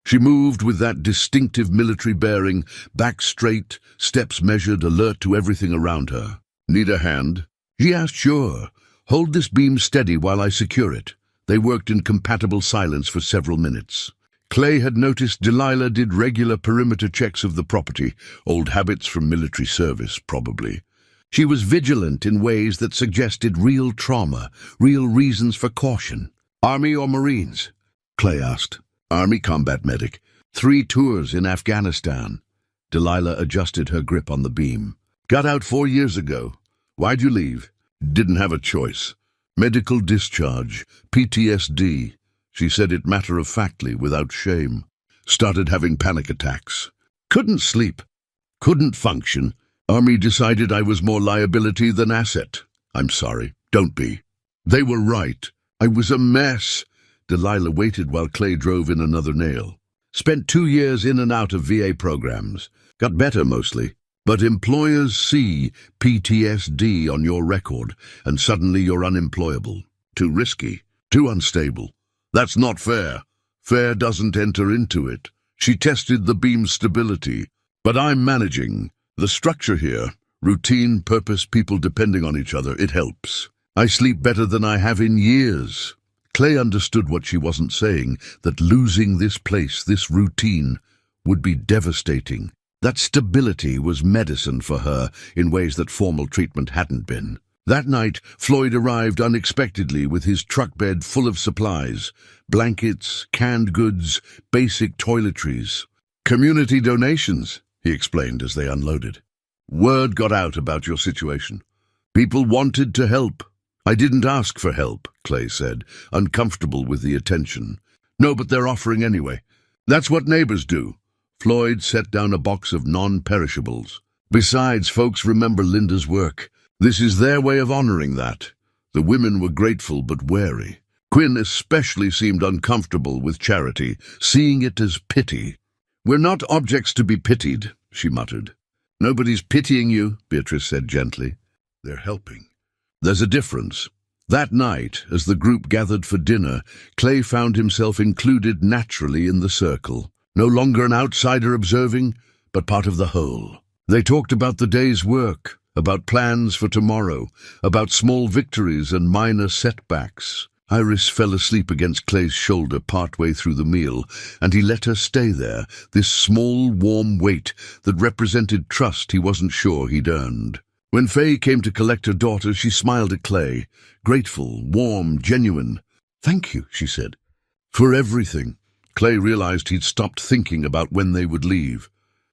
She moved with that distinctive military bearing, back straight, steps measured, alert to everything around her. Need a hand? He asked. Sure. Hold this beam steady while I secure it. They worked in compatible silence for several minutes. Clay had noticed Delilah did regular perimeter checks of the property, old habits from military service, probably. She was vigilant in ways that suggested real trauma, real reasons for caution. Army or Marines? Clay asked. Army combat medic. 3 tours in Afghanistan. Delilah adjusted her grip on the beam. Got out 4 years ago. Why'd you leave? Didn't have a choice. Medical discharge. PTSD. She said it matter-of-factly, without shame. Started having panic attacks. Couldn't sleep. Couldn't function. Army decided I was more liability than asset. I'm sorry. Don't be. They were right. I was a mess. Delilah waited while Clay drove in another nail. Spent 2 years in and out of VA programs. Got better mostly. But employers see PTSD on your record, and suddenly you're unemployable. Too risky. Too unstable. That's not fair. Fair doesn't enter into it. She tested the beam's stability. But I'm managing. The structure here, routine, purpose, people depending on each other, it helps. I sleep better than I have in years. Clay understood what she wasn't saying, that losing this place, this routine, would be devastating. That stability was medicine for her in ways that formal treatment hadn't been. That night, Floyd arrived unexpectedly with his truck bed full of supplies, blankets, canned goods, basic toiletries. Community donations, he explained as they unloaded. Word got out about your situation. People wanted to help. I didn't ask for help, Clay said, uncomfortable with the attention. No, but they're offering anyway. That's what neighbors do. Floyd set down a box of non-perishables. Besides, folks remember Linda's work. This is their way of honoring that. The women were grateful but wary. Quinn especially seemed uncomfortable with charity, seeing it as pity. We're not objects to be pitied, she muttered. Nobody's pitying you, Beatrice said gently. They're helping. There's a difference. That night, as the group gathered for dinner, Clay found himself included naturally in the circle. No longer an outsider observing, but part of the whole. They talked about the day's work, about plans for tomorrow, about small victories and minor setbacks. Iris fell asleep against Clay's shoulder partway through the meal, and he let her stay there, this small, warm weight that represented trust he wasn't sure he'd earned. When Faye came to collect her daughter, she smiled at Clay, grateful, warm, genuine. Thank you, she said. For everything. Clay realized he'd stopped thinking about when they would leave.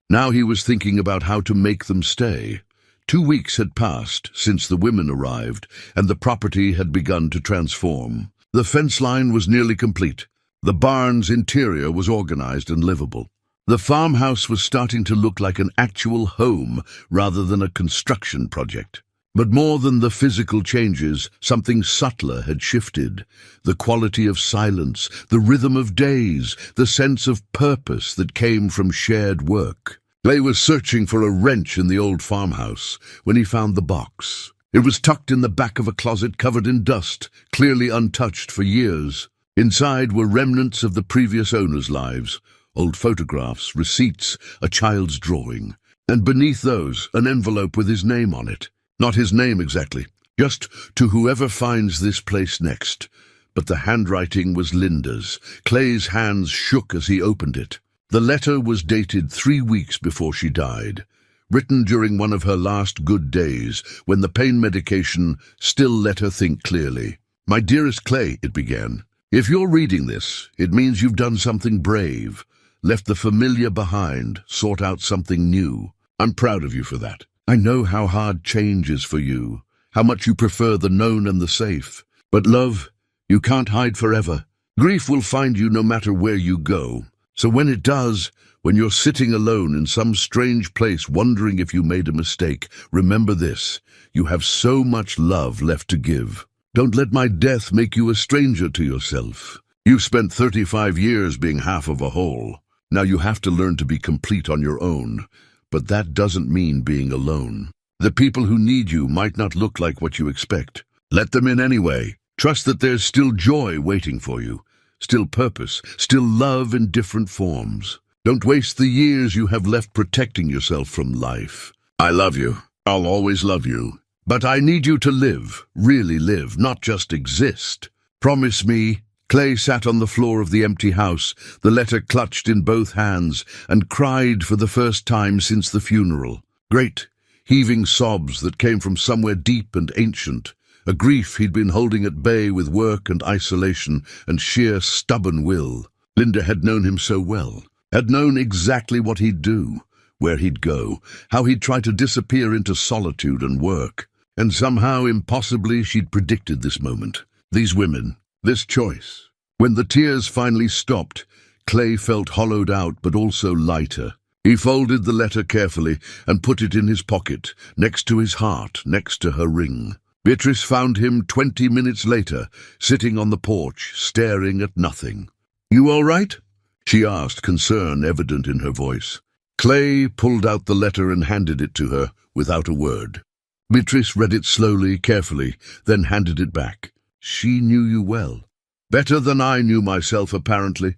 Now he was thinking about how to make them stay. 2 weeks had passed since the women arrived, and the property had begun to transform. The fence line was nearly complete. The barn's interior was organized and livable. The farmhouse was starting to look like an actual home rather than a construction project. But more than the physical changes, something subtler had shifted. The quality of silence, the rhythm of days, the sense of purpose that came from shared work. Clay was searching for a wrench in the old farmhouse when he found the box. It was tucked in the back of a closet covered in dust, clearly untouched for years. Inside were remnants of the previous owners' lives, old photographs, receipts, a child's drawing. And beneath those, an envelope with his name on it. Not his name exactly, just to whoever finds this place next. But the handwriting was Linda's. Clay's hands shook as he opened it. The letter was dated 3 weeks before she died, written during one of her last good days, when the pain medication still let her think clearly. "My dearest Clay," it began, "if you're reading this, it means you've done something brave, left the familiar behind, sought out something new. I'm proud of you for that. I know how hard change is for you, how much you prefer the known and the safe. But love, you can't hide forever. Grief will find you no matter where you go. So when it does, when you're sitting alone in some strange place wondering if you made a mistake, remember this: you have so much love left to give. Don't let my death make you a stranger to yourself. You've spent 35 years being half of a whole. Now you have to learn to be complete on your own. But that doesn't mean being alone. The people who need you might not look like what you expect. Let them in anyway. Trust that there's still joy waiting for you, still purpose, still love in different forms. Don't waste the years you have left protecting yourself from life. I love you. I'll always love you. But I need you to live, really live, not just exist. Promise me." Clay sat on the floor of the empty house, the letter clutched in both hands, and cried for the first time since the funeral. Great, heaving sobs that came from somewhere deep and ancient, a grief he'd been holding at bay with work and isolation and sheer stubborn will. Linda had known him so well, had known exactly what he'd do, where he'd go, how he'd try to disappear into solitude and work. And somehow, impossibly, she'd predicted this moment, these women, this choice. When the tears finally stopped, Clay felt hollowed out but also lighter. He folded the letter carefully and put it in his pocket, next to his heart, next to her ring. Beatrice found him 20 minutes later, sitting on the porch, staring at nothing. "You all right?" she asked, concern evident in her voice. Clay pulled out the letter and handed it to her, without a word. Beatrice read it slowly, carefully, then handed it back. "She knew you well. Better than I knew myself, apparently.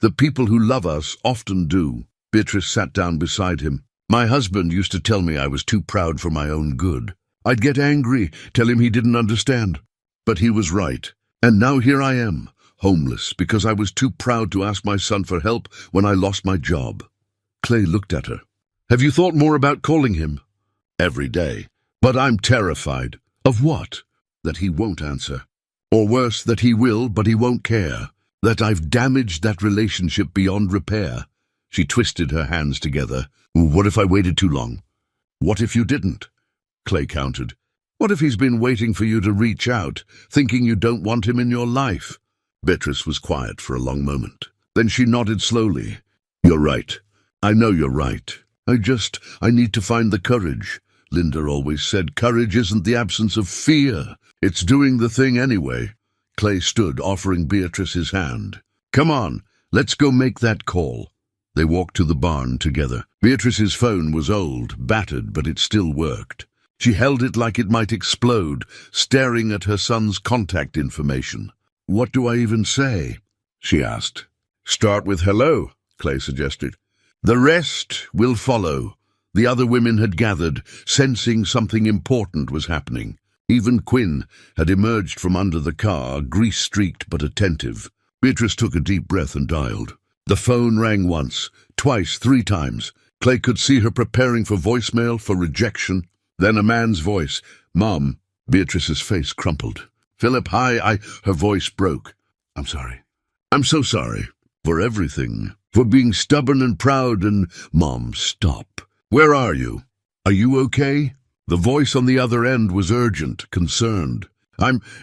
The people who love us often do." Beatrice sat down beside him. "My husband used to tell me I was too proud for my own good. I'd get angry, tell him he didn't understand. But he was right. And now here I am, homeless, because I was too proud to ask my son for help when I lost my job." Clay looked at her. "Have you thought more about calling him?" "Every day. But I'm terrified." "Of what?" "That he won't answer. Or worse, that he will, but he won't care. That I've damaged that relationship beyond repair." She twisted her hands together. "What if I waited too long?" "What if you didn't?" Clay countered. "What if he's been waiting for you to reach out, thinking you don't want him in your life?" Beatrice was quiet for a long moment. Then she nodded slowly. "You're right. I know you're right. I need to find the courage. Linda always said courage isn't the absence of fear. It's doing the thing anyway." Clay stood, offering Beatrice his hand. "Come on, let's go make that call." They walked to the barn together. Beatrice's phone was old, battered, but it still worked. She held it like it might explode, staring at her son's contact information. "What do I even say?" she asked. "Start with hello," Clay suggested. "The rest will follow." The other women had gathered, sensing something important was happening. Even Quinn had emerged from under the car, grease-streaked but attentive. Beatrice took a deep breath and dialed. The phone rang once, twice, 3 times. Clay could see her preparing for voicemail, for rejection. Then a man's voice. "Mom." Beatrice's face crumpled. "Philip, hi, Her voice broke. "I'm sorry. I'm so sorry. For everything. For being stubborn and proud and—" "Mom, stop. Where are you? Are you okay?" The voice on the other end was urgent, concerned.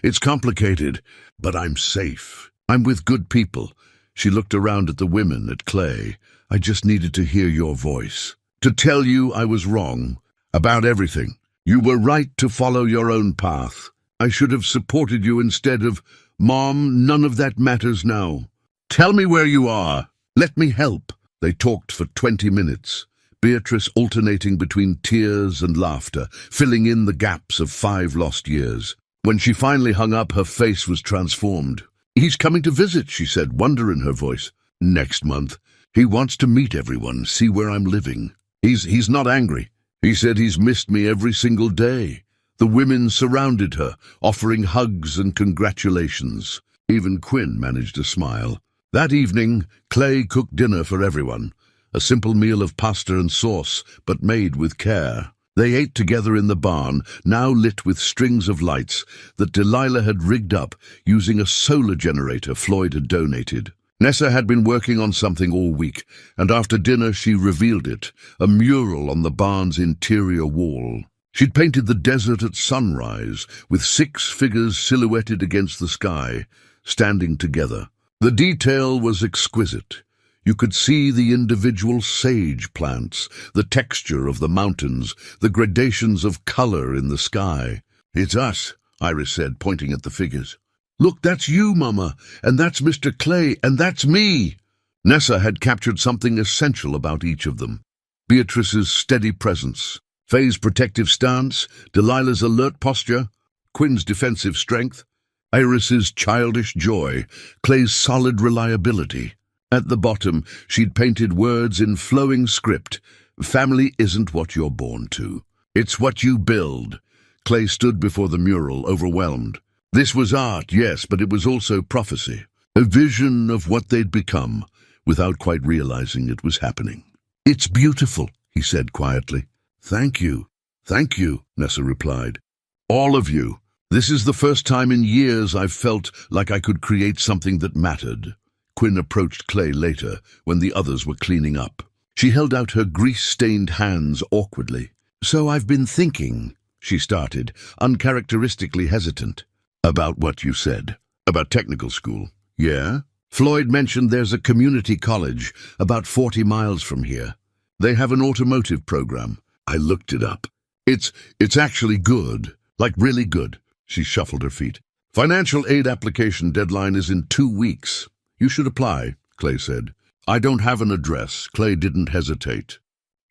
It's complicated, but I'm safe. I'm with good people." She looked around at the women, at Clay. "I just needed to hear your voice. To tell you I was wrong. About everything. You were right to follow your own path. I should have supported you instead of— Mom, none of that matters now. Tell me where you are. Let me help." They talked for 20 minutes. Beatrice alternating between tears and laughter, filling in the gaps of 5 lost years. When she finally hung up, her face was transformed. "He's coming to visit," she said, wonder in her voice. "Next month. He wants to meet everyone, see where I'm living." He's not angry. He said he's missed me every single day. The women surrounded her, offering hugs and congratulations. Even Quinn managed to smile. That evening, Clay cooked dinner for everyone. A simple meal of pasta and sauce, but made with care. They ate together in the barn, now lit with strings of lights that Delilah had rigged up using a solar generator Floyd had donated. Nessa had been working on something all week, and after dinner she revealed it, a mural on the barn's interior wall. She'd painted the desert at sunrise, with 6 figures silhouetted against the sky, standing together. The detail was exquisite. You could see the individual sage plants, the texture of the mountains, the gradations of color in the sky. "It's us," Iris said, pointing at the figures. "Look, that's you, Mama, and that's Mr. Clay, and that's me." Nessa had captured something essential about each of them. Beatrice's steady presence, Faye's protective stance, Delilah's alert posture, Quinn's defensive strength, Iris's childish joy, Clay's solid reliability. At the bottom, she'd painted words in flowing script. "Family isn't what you're born to. It's what you build." Clay stood before the mural, overwhelmed. This was art, yes, but it was also prophecy. A vision of what they'd become, without quite realizing it was happening. "It's beautiful," he said quietly. "Thank you." "Thank you," Nessa replied. "All of you. This is the first time in years I've felt like I could create something that mattered." Quinn approached Clay later, when the others were cleaning up. She held out her grease-stained hands awkwardly. "So I've been thinking," she started, uncharacteristically hesitant. "About what you said? About technical school? Yeah? Floyd mentioned there's a community college about 40 miles from here. They have an automotive program. I looked it up. It's actually good, like really good." She shuffled her feet. "Financial aid application deadline is in 2 weeks. You should apply," Clay said. "I don't have an address." Clay didn't hesitate.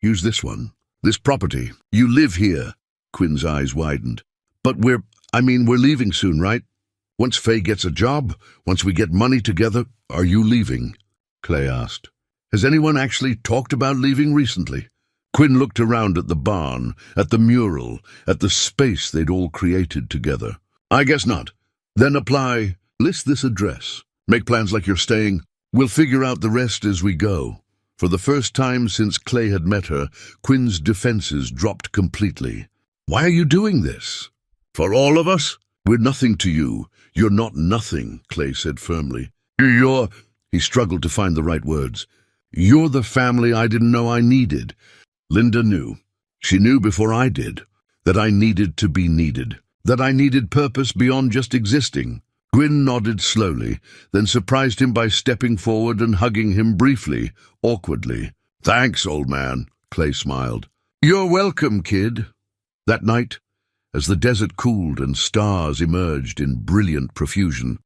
"Use this one. This property. You live here." Quinn's eyes widened. "But we're leaving soon, right? Once Faye gets a job, once we get money together." "Are you leaving?" Clay asked. "Has anyone actually talked about leaving recently?" Quinn looked around at the barn, at the mural, at the space they'd all created together. "I guess not. Then apply. List this address. Make plans like you're staying. We'll figure out the rest as we go." For the first time since Clay had met her, Quinn's defenses dropped completely. "Why are you doing this?" "For all of us? We're nothing to you. You're not nothing," Clay said firmly. He struggled to find the right words. "You're the family I didn't know I needed." Linda knew. She knew before I did. That I needed to be needed. That I needed purpose beyond just existing. Quinn nodded slowly, then surprised him by stepping forward and hugging him briefly, awkwardly. "Thanks, old man," Clay smiled. "You're welcome, kid." That night, as the desert cooled and stars emerged in brilliant profusion,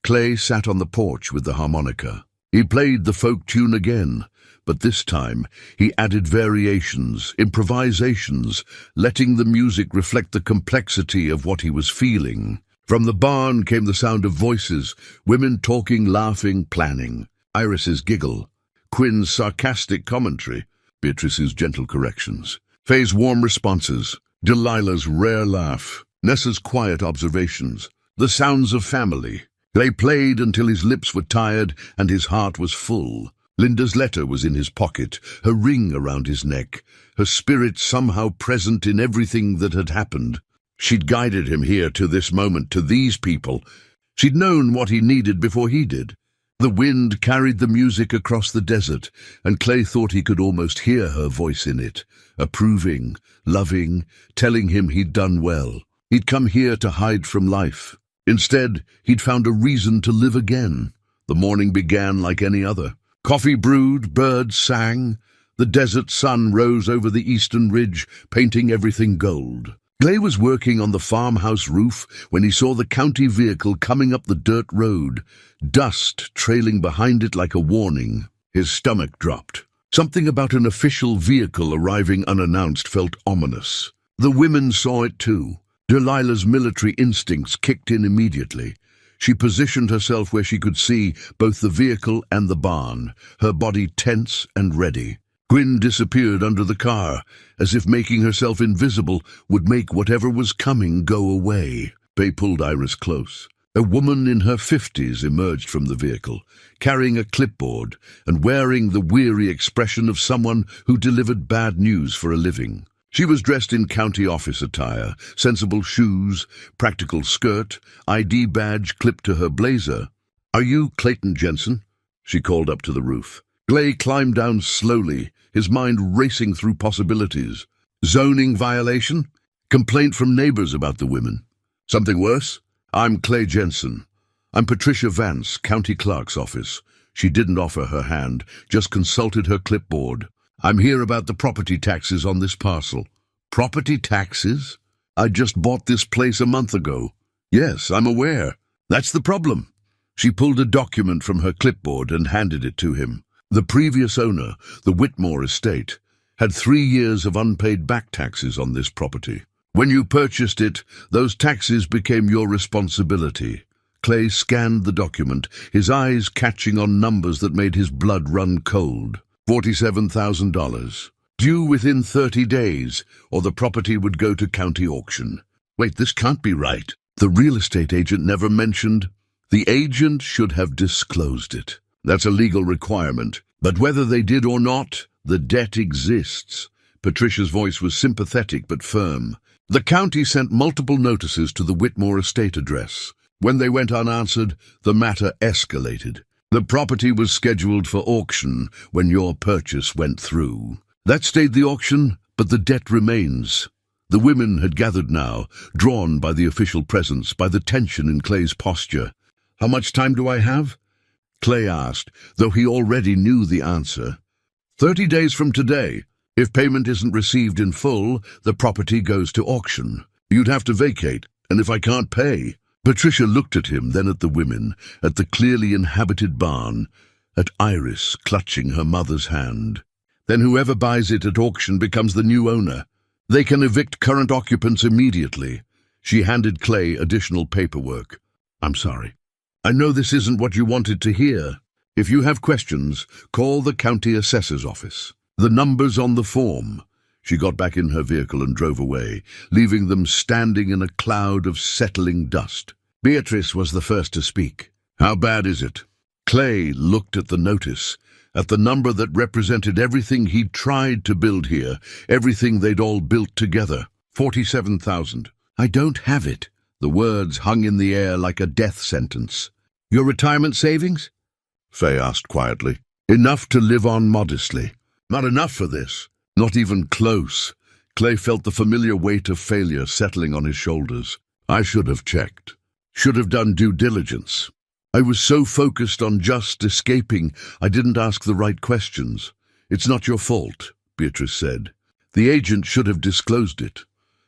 Clay sat on the porch with the harmonica. He played the folk tune again, but this time he added variations, improvisations, letting the music reflect the complexity of what he was feeling. From the barn came the sound of voices, women talking, laughing, planning. Iris's giggle, Quinn's sarcastic commentary, Beatrice's gentle corrections, Faye's warm responses, Delilah's rare laugh, Nessa's quiet observations, the sounds of family. They played until his lips were tired and his heart was full. Linda's letter was in his pocket, her ring around his neck, her spirit somehow present in everything that had happened. She'd guided him here to this moment, to these people. She'd known what he needed before he did. The wind carried the music across the desert, and Clay thought he could almost hear her voice in it, approving, loving, telling him he'd done well. He'd come here to hide from life. Instead, he'd found a reason to live again. The morning began like any other. Coffee brewed, birds sang. The desert sun rose over the eastern ridge, painting everything gold. Clay was working on the farmhouse roof when he saw the county vehicle coming up the dirt road, dust trailing behind it like a warning. His stomach dropped. Something about an official vehicle arriving unannounced felt ominous. The women saw it too. Delilah's military instincts kicked in immediately. She positioned herself where she could see both the vehicle and the barn, her body tense and ready. Gwyn disappeared under the car, as if making herself invisible would make whatever was coming go away. Faye pulled Iris close. A woman in her 50s emerged from the vehicle, carrying a clipboard and wearing the weary expression of someone who delivered bad news for a living. She was dressed in county office attire, sensible shoes, practical skirt, ID badge clipped to her blazer. "Are you Clayton Jensen?" she called up to the roof. Clay climbed down slowly, his mind racing through possibilities. Zoning violation? Complaint from neighbors about the women? Something worse? "I'm Clay Jensen. I'm Patricia Vance, county clerk's office." She didn't offer her hand, just consulted her clipboard. "I'm here about the property taxes on this parcel." "Property taxes? I just bought this place a month ago." "Yes, I'm aware. That's the problem." She pulled a document from her clipboard and handed it to him. The previous owner, the Whitmore estate, had 3 years of unpaid back taxes on this property. When you purchased it, those taxes became your responsibility. Clay scanned the document, his eyes catching on numbers that made his blood run cold. $47,000. Due within 30 days, or the property would go to county auction. Wait, this can't be right. The real estate agent never mentioned. The agent should have disclosed it. That's a legal requirement. But whether they did or not, the debt exists. Patricia's voice was sympathetic but firm. The county sent multiple notices to the Whitmore estate address. When they went unanswered, the matter escalated. The property was scheduled for auction when your purchase went through. That stayed the auction, but the debt remains. The women had gathered now, drawn by the official presence, by the tension in Clay's posture. "How much time do I have?" Clay asked, though he already knew the answer. 30 days from today. If payment isn't received in full, the property goes to auction. You'd have to vacate, and if I can't pay..." Patricia looked at him, then at the women, at the clearly inhabited barn, at Iris clutching her mother's hand. "Then whoever buys it at auction becomes the new owner. They can evict current occupants immediately." She handed Clay additional paperwork. "I'm sorry. I know this isn't what you wanted to hear. If you have questions, call the county assessor's office. The number's on the form." She got back in her vehicle and drove away, leaving them standing in a cloud of settling dust. Beatrice was the first to speak. "How bad is it?" Clay looked at the notice, at the number that represented everything he'd tried to build here, everything they'd all built together. 47,000. "I don't have it." The words hung in the air like a death sentence. "Your retirement savings?" Faye asked quietly. "Enough to live on modestly." "Not enough for this." Not even close. Clay felt the familiar weight of failure settling on his shoulders. "I should have checked. Should have done due diligence. I was so focused on just escaping, I didn't ask the right questions." "It's not your fault," Beatrice said. "The agent should have disclosed it.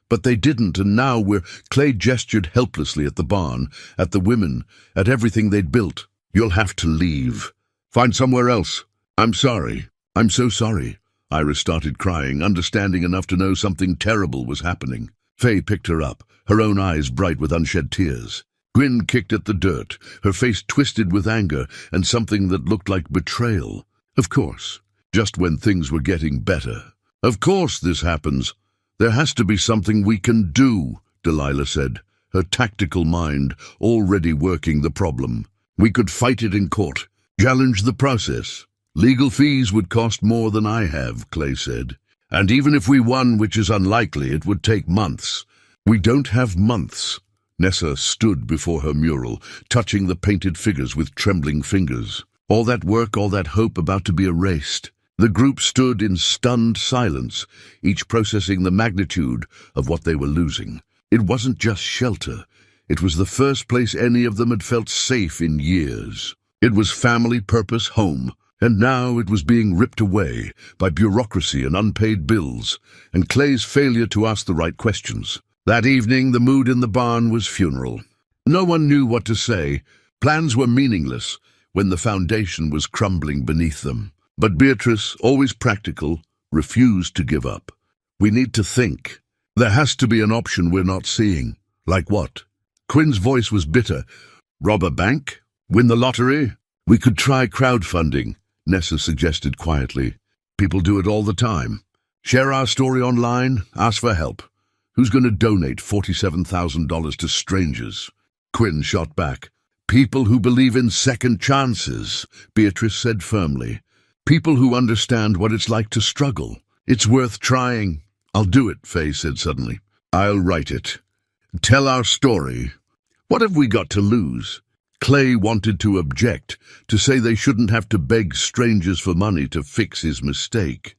But they didn't, and now Clay gestured helplessly at the barn, at the women, at everything they'd built. "You'll have to leave. Find somewhere else." "I'm sorry. I'm so sorry." Iris started crying, understanding enough to know something terrible was happening. Faye picked her up, her own eyes bright with unshed tears. Gwyn kicked at the dirt, her face twisted with anger and something that looked like betrayal. "Of course, just when things were getting better. Of course this happens. There has to be something we can do," Delilah said, her tactical mind already working the problem. "We could fight it in court, challenge the process. Legal fees would cost more than I have," Clay said. "And even if we won, which is unlikely, it would take months." "We don't have months." Nessa stood before her mural, touching the painted figures with trembling fingers. All that work, all that hope about to be erased. The group stood in stunned silence, each processing the magnitude of what they were losing. It wasn't just shelter. It was the first place any of them had felt safe in years. It was family, purpose, home. And now it was being ripped away by bureaucracy and unpaid bills, and Clay's failure to ask the right questions. That evening, the mood in the barn was funeral. No one knew what to say. Plans were meaningless when the foundation was crumbling beneath them. But Beatrice, always practical, refused to give up. "We need to think. There has to be an option we're not seeing." "Like what?" Quinn's voice was bitter. "Rob a bank? Win the lottery?" "We could try crowdfunding," Nessa suggested quietly. People do it all the time. Share our story online, ask for help. Who's going to donate $47,000 to strangers? Quinn shot back. People who believe in second chances, Beatrice said firmly. People who understand what it's like to struggle. It's worth trying. I'll do it, Faye said suddenly. I'll write it. Tell our story. What have we got to lose? Clay wanted to object, to say they shouldn't have to beg strangers for money to fix his mistake.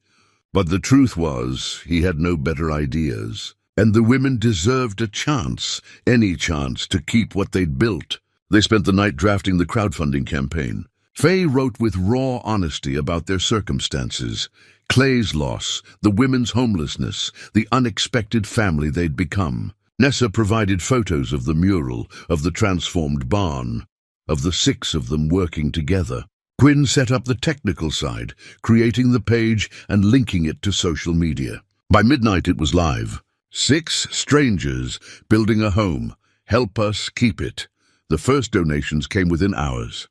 But the truth was, he had no better ideas. And the women deserved a chance, any chance, to keep what they'd built. They spent the night drafting the crowdfunding campaign. Faye wrote with raw honesty about their circumstances. Clay's loss, the women's homelessness, the unexpected family they'd become. Nessa provided photos of the mural, of the transformed barn, of the 6 of them working together. Quinn set up the technical side, creating the page and linking it to social media. By midnight it was live. 6 strangers building a home. Help us keep it. The first donations came within hours.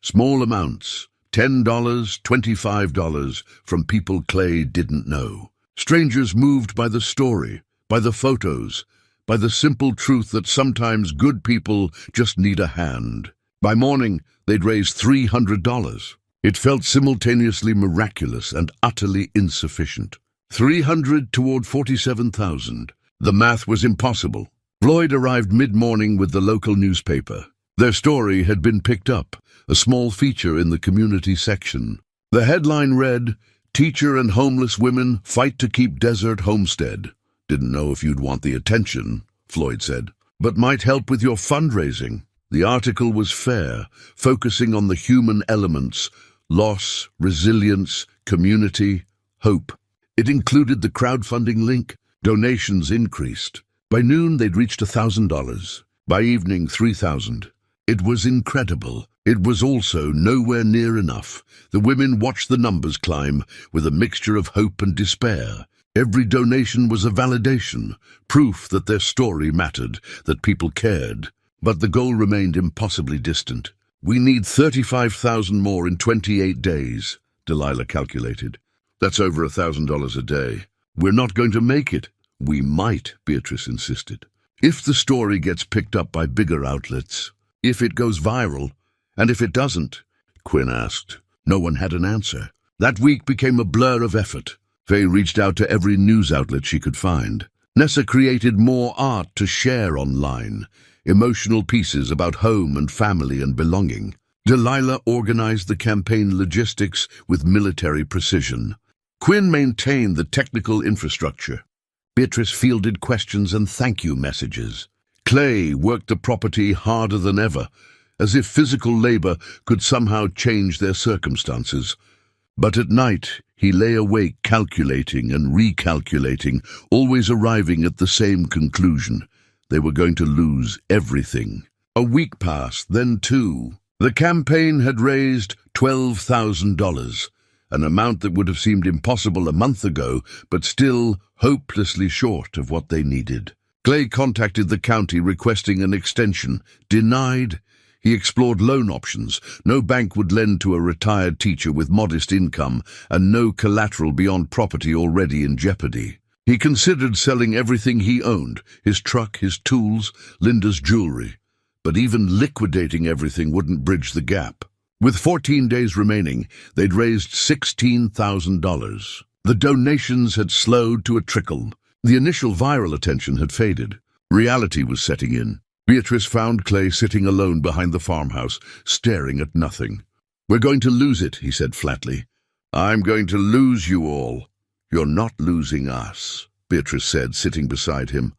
Small amounts, $10, $25, from people Clay didn't know. Strangers moved by the story, by the photos, by the simple truth that sometimes good people just need a hand. By morning, they'd raised $300. It felt simultaneously miraculous and utterly insufficient. 300 toward 47,000. The math was impossible. Floyd arrived mid-morning with the local newspaper. Their story had been picked up, a small feature in the community section. The headline read, "Teacher and homeless women fight to keep desert homestead." Didn't know if you'd want the attention, Floyd said, but might help with your fundraising. The article was fair, focusing on the human elements, loss, resilience, community, hope. It included the crowdfunding link. Donations increased. By noon, they'd reached $1,000. By evening, 3,000. It was incredible. It was also nowhere near enough. The women watched the numbers climb with a mixture of hope and despair. Every donation was a validation, proof that their story mattered, that people cared. But the goal remained impossibly distant. We need 35,000 more in 28 days, Delilah calculated. That's over $1,000 a day. We're not going to make it. We might, Beatrice insisted. If the story gets picked up by bigger outlets, if it goes viral, and if it doesn't, Quinn asked. No one had an answer. That week became a blur of effort. Faye reached out to every news outlet she could find. Nessa created more art to share online, emotional pieces about home and family and belonging. Delilah organized the campaign logistics with military precision. Quinn maintained the technical infrastructure. Beatrice fielded questions and thank you messages. Clay worked the property harder than ever, as if physical labor could somehow change their circumstances. But at night, he lay awake calculating and recalculating, always arriving at the same conclusion. They were going to lose everything. A week passed, then 2. The campaign had raised $12,000, an amount that would have seemed impossible a month ago, but still hopelessly short of what they needed. Clay contacted the county requesting an extension. Denied. He explored loan options. No bank would lend to a retired teacher with modest income and no collateral beyond property already in jeopardy. He considered selling everything he owned, his truck, his tools, Linda's jewelry. But even liquidating everything wouldn't bridge the gap. With 14 days remaining, they'd raised $16,000. The donations had slowed to a trickle. The initial viral attention had faded. Reality was setting in. Beatrice found Clay sitting alone behind the farmhouse, staring at nothing. "We're going to lose it," he said flatly. "I'm going to lose you all." "You're not losing us," Beatrice said, sitting beside him.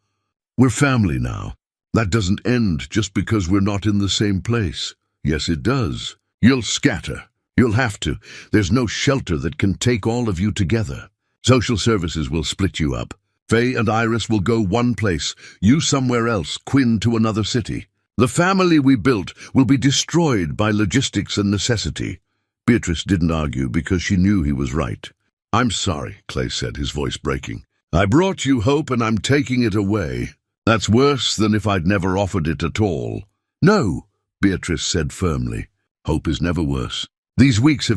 "We're family now. That doesn't end just because we're not in the same place." "Yes, it does. You'll scatter. You'll have to. There's no shelter that can take all of you together. Social services will split you up. Faye and Iris will go one place, you somewhere else, Quinn to another city. The family we built will be destroyed by logistics and necessity." Beatrice didn't argue because she knew he was right. "I'm sorry," Clay said, his voice breaking. "I brought you hope and I'm taking it away. That's worse than if I'd never offered it at all." "No," Beatrice said firmly. "Hope is never worse. These weeks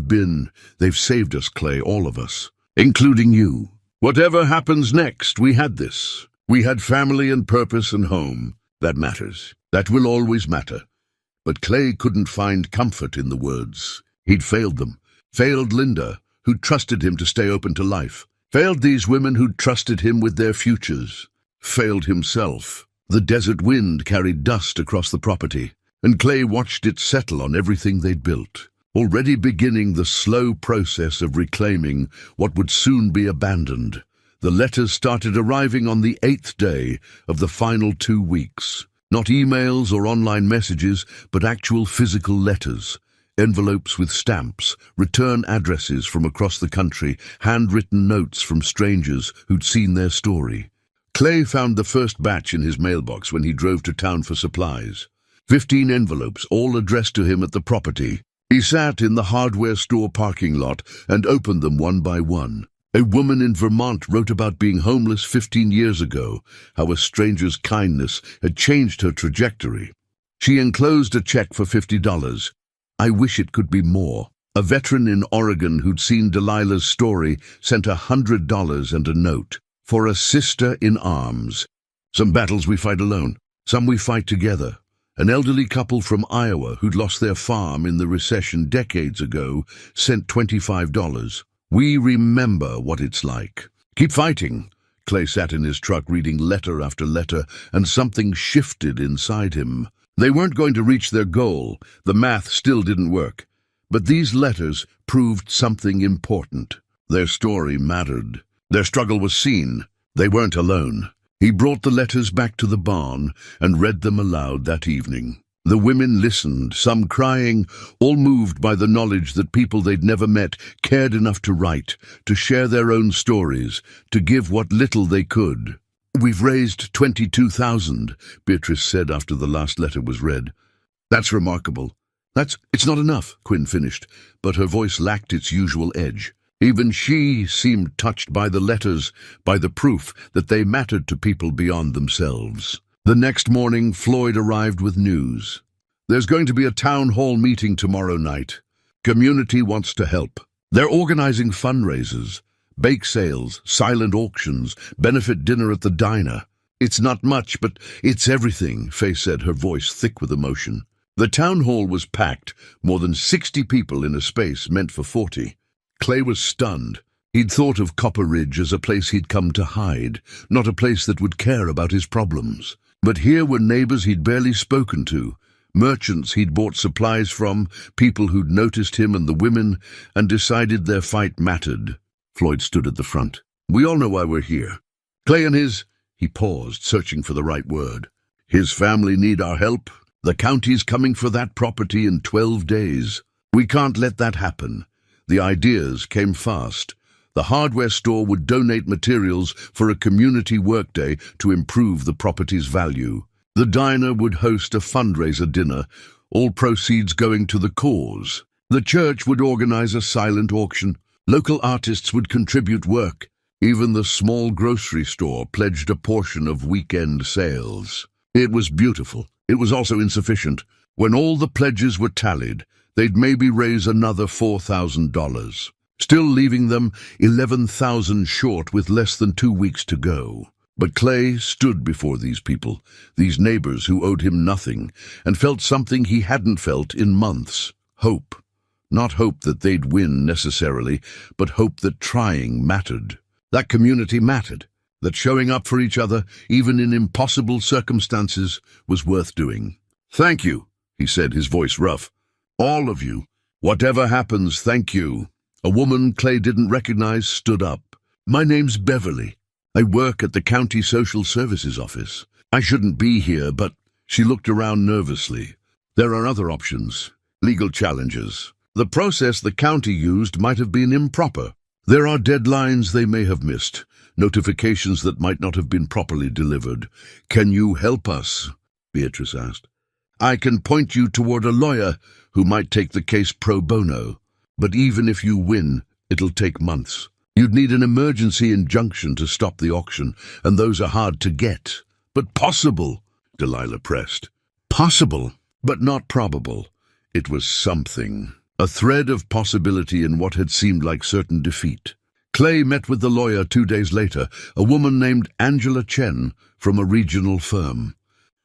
they've saved us, Clay, all of us. including you. Whatever happens next, we had this. We had family and purpose and home. That matters. That will always matter. But Clay couldn't find comfort in the words. He'd failed them. Failed Linda, who'd trusted him to stay open to life. Failed these women who'd trusted him with their futures. Failed himself. The desert wind carried dust across the property, and Clay watched it settle on everything they'd built, already beginning the slow process of reclaiming what would soon be abandoned. The letters started arriving on the 8th day of the final 2 weeks. Not emails or online messages, but actual physical letters. Envelopes with stamps, return addresses from across the country, handwritten notes from strangers who'd seen their story. Clay found the first batch in his mailbox when he drove to town for supplies. 15 envelopes, all addressed to him at the property. He sat in the hardware store parking lot and opened them one by one. A woman in Vermont wrote about being homeless 15 years ago, how a stranger's kindness had changed her trajectory. She enclosed a check for $50. I wish it could be more. A veteran in Oregon who'd seen Delilah's story sent $100 and a note. For a sister in arms. Some battles we fight alone, some we fight together. An elderly couple from Iowa who'd lost their farm in the recession decades ago sent $25. We remember what it's like. Keep fighting. Clay sat in his truck reading letter after letter, and something shifted inside him. They weren't going to reach their goal. The math still didn't work. But these letters proved something important. Their story mattered. Their struggle was seen. They weren't alone. He brought the letters back to the barn and read them aloud that evening. The women listened, some crying, all moved by the knowledge that people they'd never met cared enough to write, to share their own stories, to give what little they could. We've raised $22,000, Beatrice said after the last letter was read. That's remarkable. It's not enough, Quinn finished, but her voice lacked its usual edge. Even she seemed touched by the letters, by the proof that they mattered to people beyond themselves. The next morning, Floyd arrived with news. There's going to be a town hall meeting tomorrow night. Community wants to help. They're organizing fundraisers. Bake sales, silent auctions, benefit dinner at the diner. It's not much, but it's everything, Faye said, her voice thick with emotion. The town hall was packed, more than 60 people in a space meant for 40. Clay was stunned. He'd thought of Copper Ridge as a place he'd come to hide, not a place that would care about his problems. But here were neighbors he'd barely spoken to, merchants he'd bought supplies from, people who'd noticed him and the women and decided their fight mattered. Floyd stood at the front. We all know why we're here. Clay and he paused, searching for the right word. His family need our help. The county's coming for that property in 12 days. We can't let that happen. The ideas came fast. The hardware store would donate materials for a community workday to improve the property's value. The diner would host a fundraiser dinner, all proceeds going to the cause. The church would organize a silent auction. Local artists would contribute work. Even the small grocery store pledged a portion of weekend sales. It was beautiful. It was also insufficient. When all the pledges were tallied, they'd maybe raise another $4,000, still leaving them $11,000 short with less than 2 weeks to go. But Clay stood before these people, these neighbors who owed him nothing, and felt something he hadn't felt in months. Hope. Not hope that they'd win necessarily, but hope that trying mattered. That community mattered. That showing up for each other, even in impossible circumstances, was worth doing. Thank you, he said, his voice rough. All of you. Whatever happens, thank you. A woman Clay didn't recognize stood up. My name's Beverly. I work at the county social services office. I shouldn't be here, but she looked around nervously. There are other options. Legal challenges. The process the county used might have been improper. There are deadlines they may have missed, notifications that might not have been properly delivered. Can you help us? Beatrice asked. I can point you toward a lawyer who might take the case pro bono. But even if you win, it'll take months. You'd need an emergency injunction to stop the auction, and those are hard to get. But possible, Delilah pressed. Possible, but not probable. It was something. A thread of possibility in what had seemed like certain defeat. Clay met with the lawyer 2 days later, a woman named Angela Chen from a regional firm.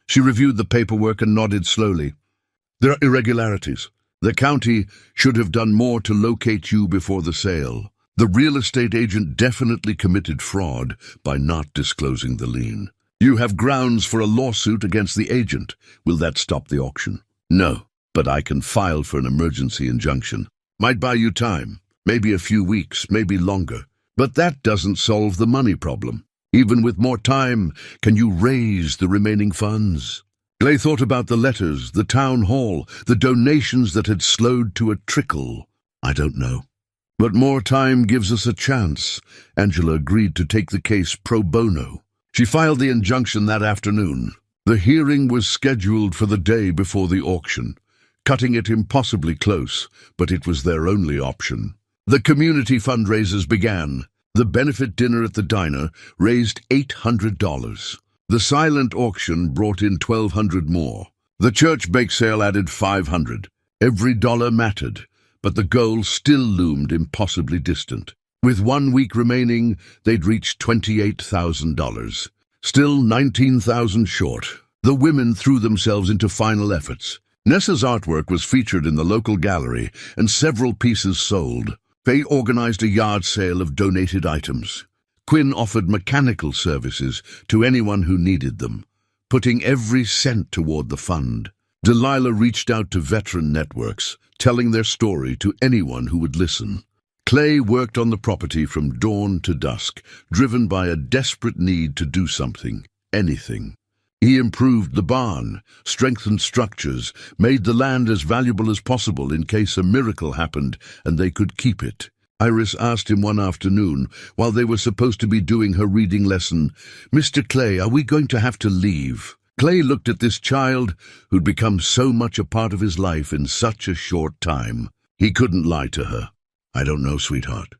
She reviewed the paperwork and nodded slowly. There are irregularities. The county should have done more to locate you before the sale. The real estate agent definitely committed fraud by not disclosing the lien. You have grounds for a lawsuit against the agent. Will that stop the auction? No, but I can file for an emergency injunction. Might buy you time, maybe a few weeks, maybe longer. But that doesn't solve the money problem. Even with more time, can you raise the remaining funds? Clay thought about the letters, the town hall, the donations that had slowed to a trickle. I don't know. But more time gives us a chance. Angela agreed to take the case pro bono. She filed the injunction that afternoon. The hearing was scheduled for the day before the auction, cutting it impossibly close, but it was their only option. The community fundraisers began. The benefit dinner at the diner raised $800. The silent auction brought in $1,200 more. The church bake sale added $500. Every dollar mattered, but the goal still loomed impossibly distant. With 1 week remaining, they'd reached $28,000. Still $19,000 short. The women threw themselves into final efforts. Nessa's artwork was featured in the local gallery, and several pieces sold. Faye organized a yard sale of donated items. Quinn offered mechanical services to anyone who needed them, putting every cent toward the fund. Delilah reached out to veteran networks, telling their story to anyone who would listen. Clay worked on the property from dawn to dusk, driven by a desperate need to do something, anything. He improved the barn, strengthened structures, made the land as valuable as possible in case a miracle happened and they could keep it. Iris asked him one afternoon, while they were supposed to be doing her reading lesson, "Mr. Clay, are we going to have to leave?" Clay looked at this child who'd become so much a part of his life in such a short time. He couldn't lie to her. "I don't know, sweetheart.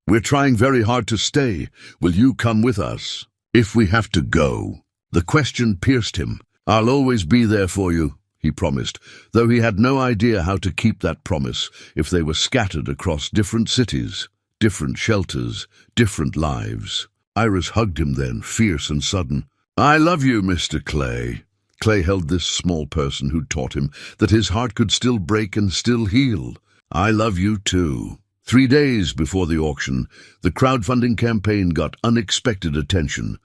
We're trying very hard to stay. Will you come with us? If we have to go." The question pierced him. "I'll always be there for you," he promised, though he had no idea how to keep that promise if they were scattered across different cities, different shelters, different lives. Iris hugged him then, fierce and sudden. "I love you, Mr. Clay." Clay held this small person who'd taught him that his heart could still break and still heal. "I love you too." 3 days before the auction, the crowdfunding campaign got unexpected attention.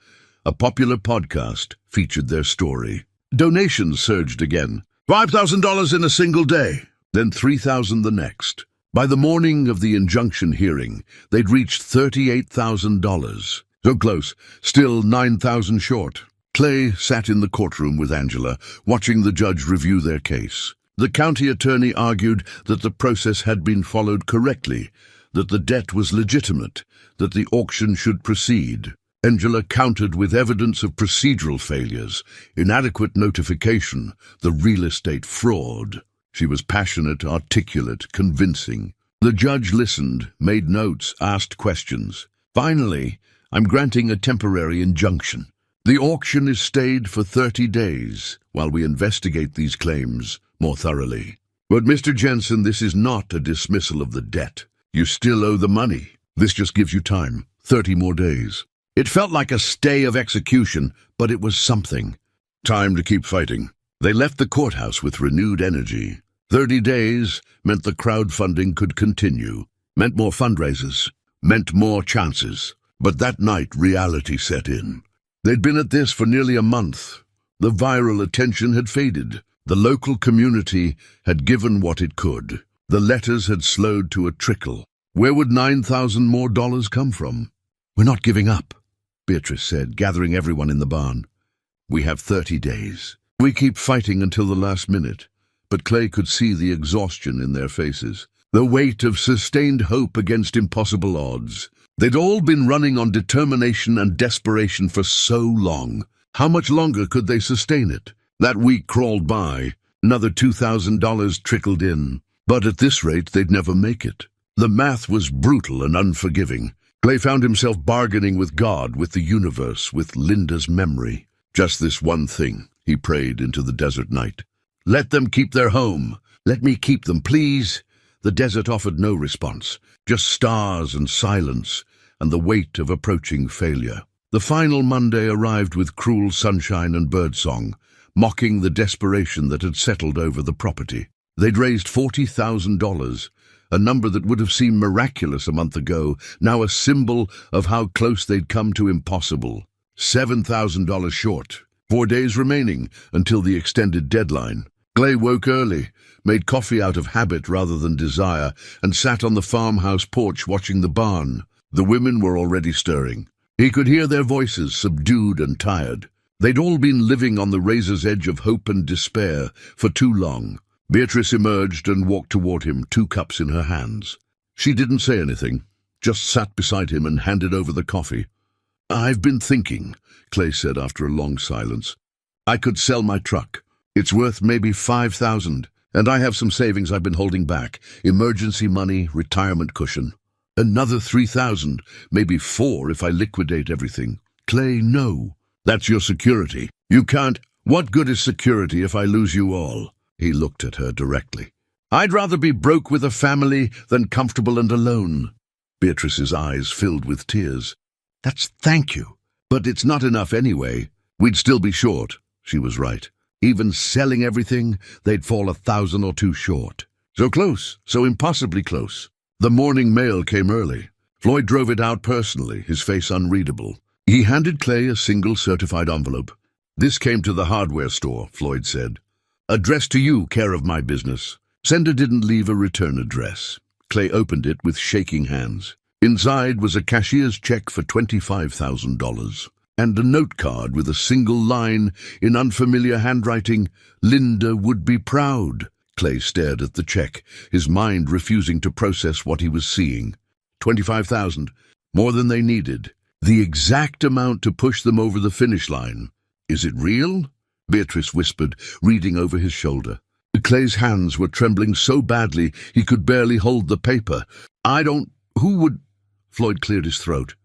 A popular podcast featured their story. Donations surged again. $5,000 in a single day, then $3,000 the next. By the morning of the injunction hearing, they'd reached $38,000. So close, still $9,000 short. Clay sat in the courtroom with Angela, watching the judge review their case. The county attorney argued that the process had been followed correctly, that the debt was legitimate, that the auction should proceed. Angela countered with evidence of procedural failures, inadequate notification, the real estate fraud. She was passionate, articulate, convincing. The judge listened, made notes, asked questions. "Finally, I'm granting a temporary injunction. The auction is stayed for 30 days while we investigate these claims more thoroughly. But Mr. Jensen, this is not a dismissal of the debt. You still owe the money. This just gives you time, 30 more days." It felt like a stay of execution, but it was something. Time to keep fighting. They left the courthouse with renewed energy. 30 days meant the crowdfunding could continue, meant more fundraisers, meant more chances. But that night, reality set in. They'd been at this for nearly a month. The viral attention had faded. The local community had given what it could. The letters had slowed to a trickle. Where would $9,000 more come from? "We're not giving up," Beatrice said, gathering everyone in the barn. "We have 30 days. We keep fighting until the last minute." But Clay could see the exhaustion in their faces, the weight of sustained hope against impossible odds. They'd all been running on determination and desperation for so long. How much longer could they sustain it? That week crawled by. Another $2,000 trickled in. But at this rate, they'd never make it. The math was brutal and unforgiving. Clay found himself bargaining with God, with the universe, with Linda's memory. "Just this one thing," he prayed into the desert night. "Let them keep their home. Let me keep them, please." The desert offered no response, just stars and silence, and the weight of approaching failure. The final Monday arrived with cruel sunshine and birdsong, mocking the desperation that had settled over the property. They'd raised $40,000, a number that would have seemed miraculous a month ago, now a symbol of how close they'd come to impossible. $7,000 short. 4 days remaining until the extended deadline. Clay woke early, made coffee out of habit rather than desire, and sat on the farmhouse porch watching the barn. The women were already stirring. He could hear their voices, subdued and tired. They'd all been living on the razor's edge of hope and despair for too long. Beatrice emerged and walked toward him, 2 cups in her hands. She didn't say anything, just sat beside him and handed over the coffee. "I've been thinking," Clay said after a long silence. "I could sell my truck. It's worth maybe $5,000, and I have some savings I've been holding back. Emergency money, retirement cushion. Another $3,000, maybe $4 if I liquidate everything." "Clay, no. That's your security. You can't—" "What good is security if I lose you all?" He looked at her directly. "I'd rather be broke with a family than comfortable and alone." Beatrice's eyes filled with tears. Thank you. But it's not enough anyway. We'd still be short." She was right. Even selling everything, they'd fall $1,000 or $2,000 short. So close, so impossibly close. The morning mail came early. Floyd drove it out personally, his face unreadable. He handed Clay a single certified envelope. "This came to the hardware store," Floyd said. "Addressed to you, care of my business." Sender didn't leave a return address. Clay opened it with shaking hands. Inside was a cashier's check for $25,000 and a note card with a single line in unfamiliar handwriting, "Linda would be proud." Clay stared at the check, his mind refusing to process what he was seeing. 25,000, more than they needed. The exact amount to push them over the finish line. "Is it real?" Beatrice whispered, reading over his shoulder. Clay's hands were trembling so badly he could barely hold the paper. Who would—" Floyd cleared his throat.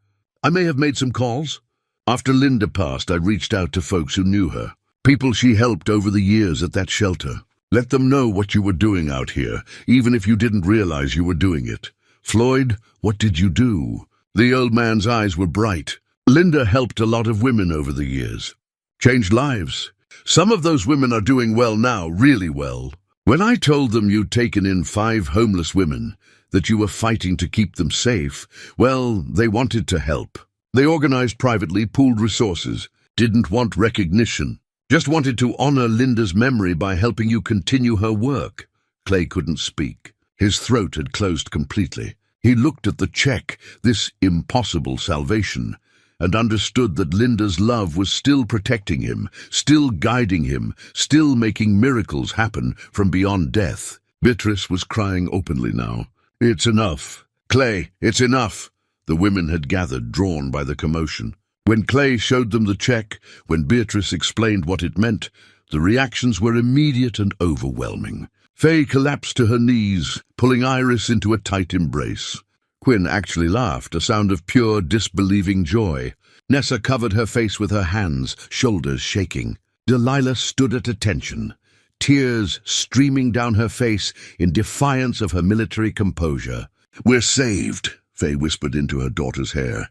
"I may have made some calls. After Linda passed, I reached out to folks who knew her, people she helped over the years at that shelter. Let them know what you were doing out here, even if you didn't realize you were doing it." "Floyd, what did you do?" The old man's eyes were bright. "Linda helped a lot of women over the years. Changed lives. Some of those women are doing well now, really well. When I told them you'd taken in 5 homeless women, that you were fighting to keep them safe, well, they wanted to help. They organized privately, pooled resources, didn't want recognition, just wanted to honor Linda's memory by helping you continue her work." Clay couldn't speak. His throat had closed completely. He looked at the check, this impossible salvation, and understood that Linda's love was still protecting him, still guiding him, still making miracles happen from beyond death. Beatrice was crying openly now. "It's enough. Clay, it's enough." The women had gathered, drawn by the commotion. When Clay showed them the check, when Beatrice explained what it meant, the reactions were immediate and overwhelming. Faye collapsed to her knees, pulling Iris into a tight embrace. Quinn actually laughed, a sound of pure, disbelieving joy. Nessa covered her face with her hands, shoulders shaking. Delilah stood at attention, tears streaming down her face in defiance of her military composure. "We're saved," Faye whispered into her daughter's hair.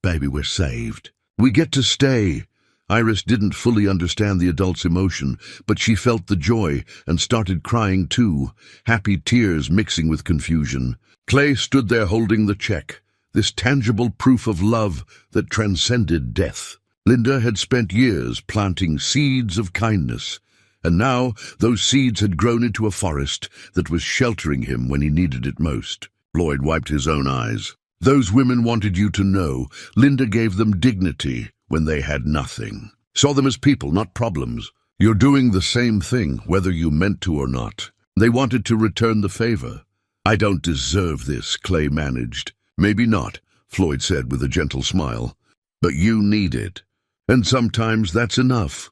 "Baby, we're saved. We get to stay." Iris didn't fully understand the adult's emotion, but she felt the joy and started crying too, happy tears mixing with confusion. Clay stood there holding the check, this tangible proof of love that transcended death. Linda had spent years planting seeds of kindness, and now those seeds had grown into a forest that was sheltering him when he needed it most. Floyd wiped his own eyes. "Those women wanted you to know Linda gave them dignity when they had nothing. Saw them as people, not problems. You're doing the same thing, whether you meant to or not. They wanted to return the favor." "I don't deserve this," Clay managed. "Maybe not," Floyd said with a gentle smile. "But you need it. And sometimes that's enough."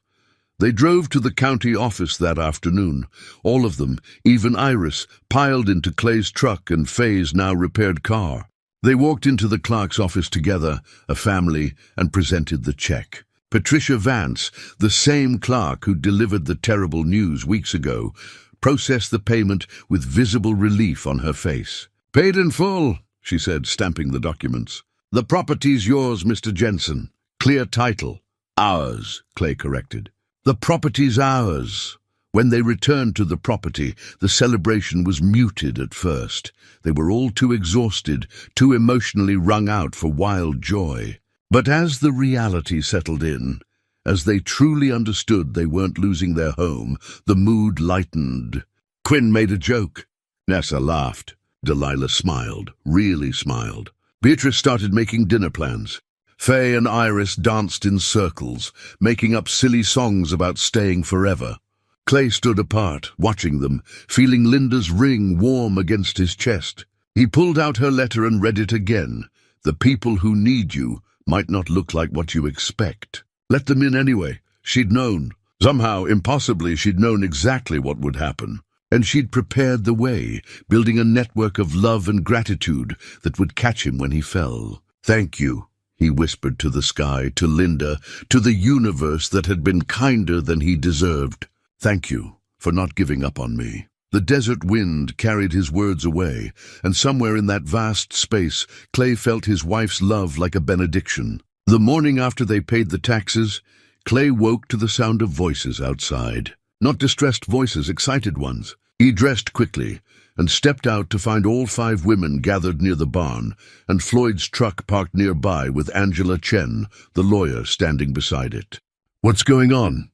They drove to the county office that afternoon. All of them, even Iris, piled into Clay's truck and Faye's now repaired car. They walked into the clerk's office together, a family, and presented the check. Patricia Vance, the same clerk who delivered the terrible news weeks ago, processed the payment with visible relief on her face. "Paid in full," she said, stamping the documents. The property's yours, Mr. Jensen. Clear title. Ours, Clay corrected. The property's ours. When they returned to the property, the celebration was muted at first. They were all too exhausted, too emotionally wrung out for wild joy. But as the reality settled in, as they truly understood they weren't losing their home, the mood lightened. Quinn made a joke. Nessa laughed. Delilah smiled, really smiled. Beatrice started making dinner plans. Faye and Iris danced in circles, making up silly songs about staying forever. Clay stood apart, watching them, feeling Linda's ring warm against his chest. He pulled out her letter and read it again. The people who need you might not look like what you expect. Let them in anyway. She'd known. Somehow, impossibly, she'd known exactly what would happen. And she'd prepared the way, building a network of love and gratitude that would catch him when he fell. "Thank you," he whispered to the sky, to Linda, to the universe that had been kinder than he deserved. "Thank you for not giving up on me." The desert wind carried his words away, and somewhere in that vast space, Clay felt his wife's love like a benediction. The morning after they paid the taxes, Clay woke to the sound of voices outside. Not distressed voices, excited ones. He dressed quickly and stepped out to find all 5 women gathered near the barn and Floyd's truck parked nearby with Angela Chen, the lawyer, standing beside it. "What's going on?"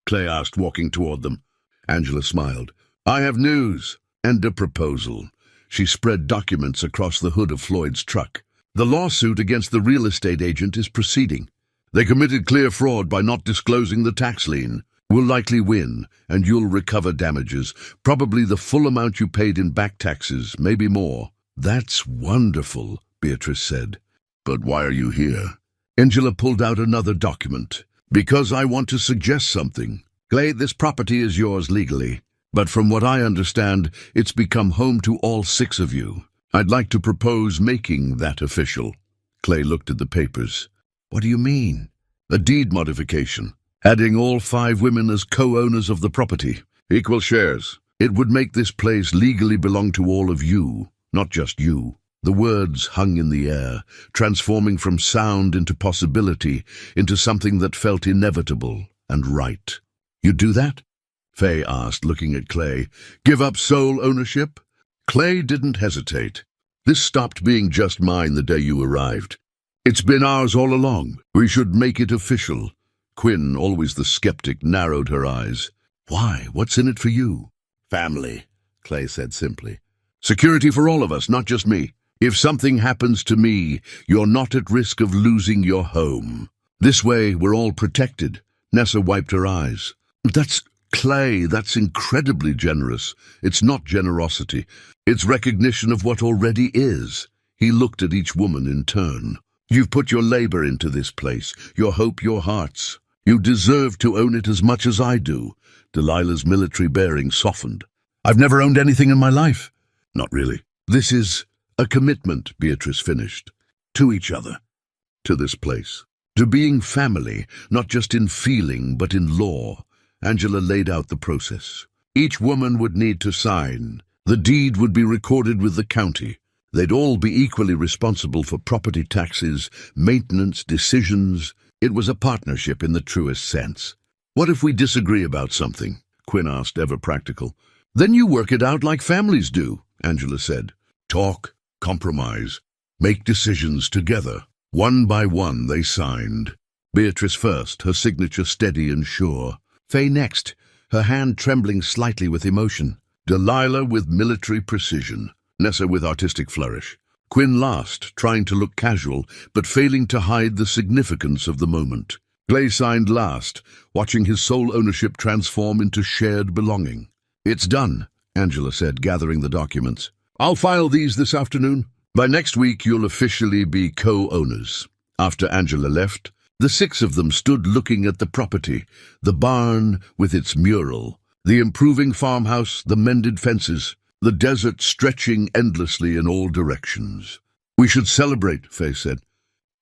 Clay asked, walking toward them. Angela smiled. "I have news and a proposal." She spread documents across the hood of Floyd's truck. "The lawsuit against the real estate agent is proceeding. They committed clear fraud by not disclosing the tax lien. We'll likely win, and you'll recover damages, probably the full amount you paid in back taxes, maybe more." "That's wonderful," Beatrice said. "But why are you here?" Angela pulled out another document. "Because I want to suggest something. Clay, this property is yours legally, but from what I understand, it's become home to all 6 of you. I'd like to propose making that official." Clay looked at the papers. "What do you mean?" "A deed modification. Adding all 5 women as co-owners of the property. Equal shares. It would make this place legally belong to all of you, not just you." The words hung in the air, transforming from sound into possibility, into something that felt inevitable and right. "You'd do that?" Faye asked, looking at Clay. "Give up sole ownership?" Clay didn't hesitate. "This stopped being just mine the day you arrived. It's been ours all along. We should make it official." Quinn, always the skeptic, narrowed her eyes. "Why? What's in it for you?" "Family," Clay said simply. "Security for all of us, not just me. If something happens to me, you're not at risk of losing your home. This way, we're all protected." Nessa wiped her eyes. Clay, that's incredibly generous. It's not generosity. It's recognition of what already is." He looked at each woman in turn. "You've put your labor into this place, your hope, your hearts. You deserve to own it as much as I do." Delilah's military bearing softened. "I've never owned anything in my life." "Not really." "This is a commitment," Beatrice finished. "To each other. To this place. To being family, not just in feeling, but in law." Angela laid out the process. Each woman would need to sign. The deed would be recorded with the county. They'd all be equally responsible for property taxes, maintenance, decisions. It was a partnership in the truest sense. "What if we disagree about something?" Quinn asked, ever practical. "Then you work it out like families do," Angela said. "Talk, compromise, make decisions together." One by one they signed. Beatrice first, her signature steady and sure. Faye next, her hand trembling slightly with emotion. Delilah with military precision. Nessa with artistic flourish. Quinn last, trying to look casual, but failing to hide the significance of the moment. Clay signed last, watching his sole ownership transform into shared belonging. "It's done," Angela said, gathering the documents. "I'll file these this afternoon. By next week, you'll officially be co-owners." After Angela left, the 6 of them stood looking at the property, the barn with its mural, the improving farmhouse, the mended fences, the desert stretching endlessly in all directions. "We should celebrate," Faye said.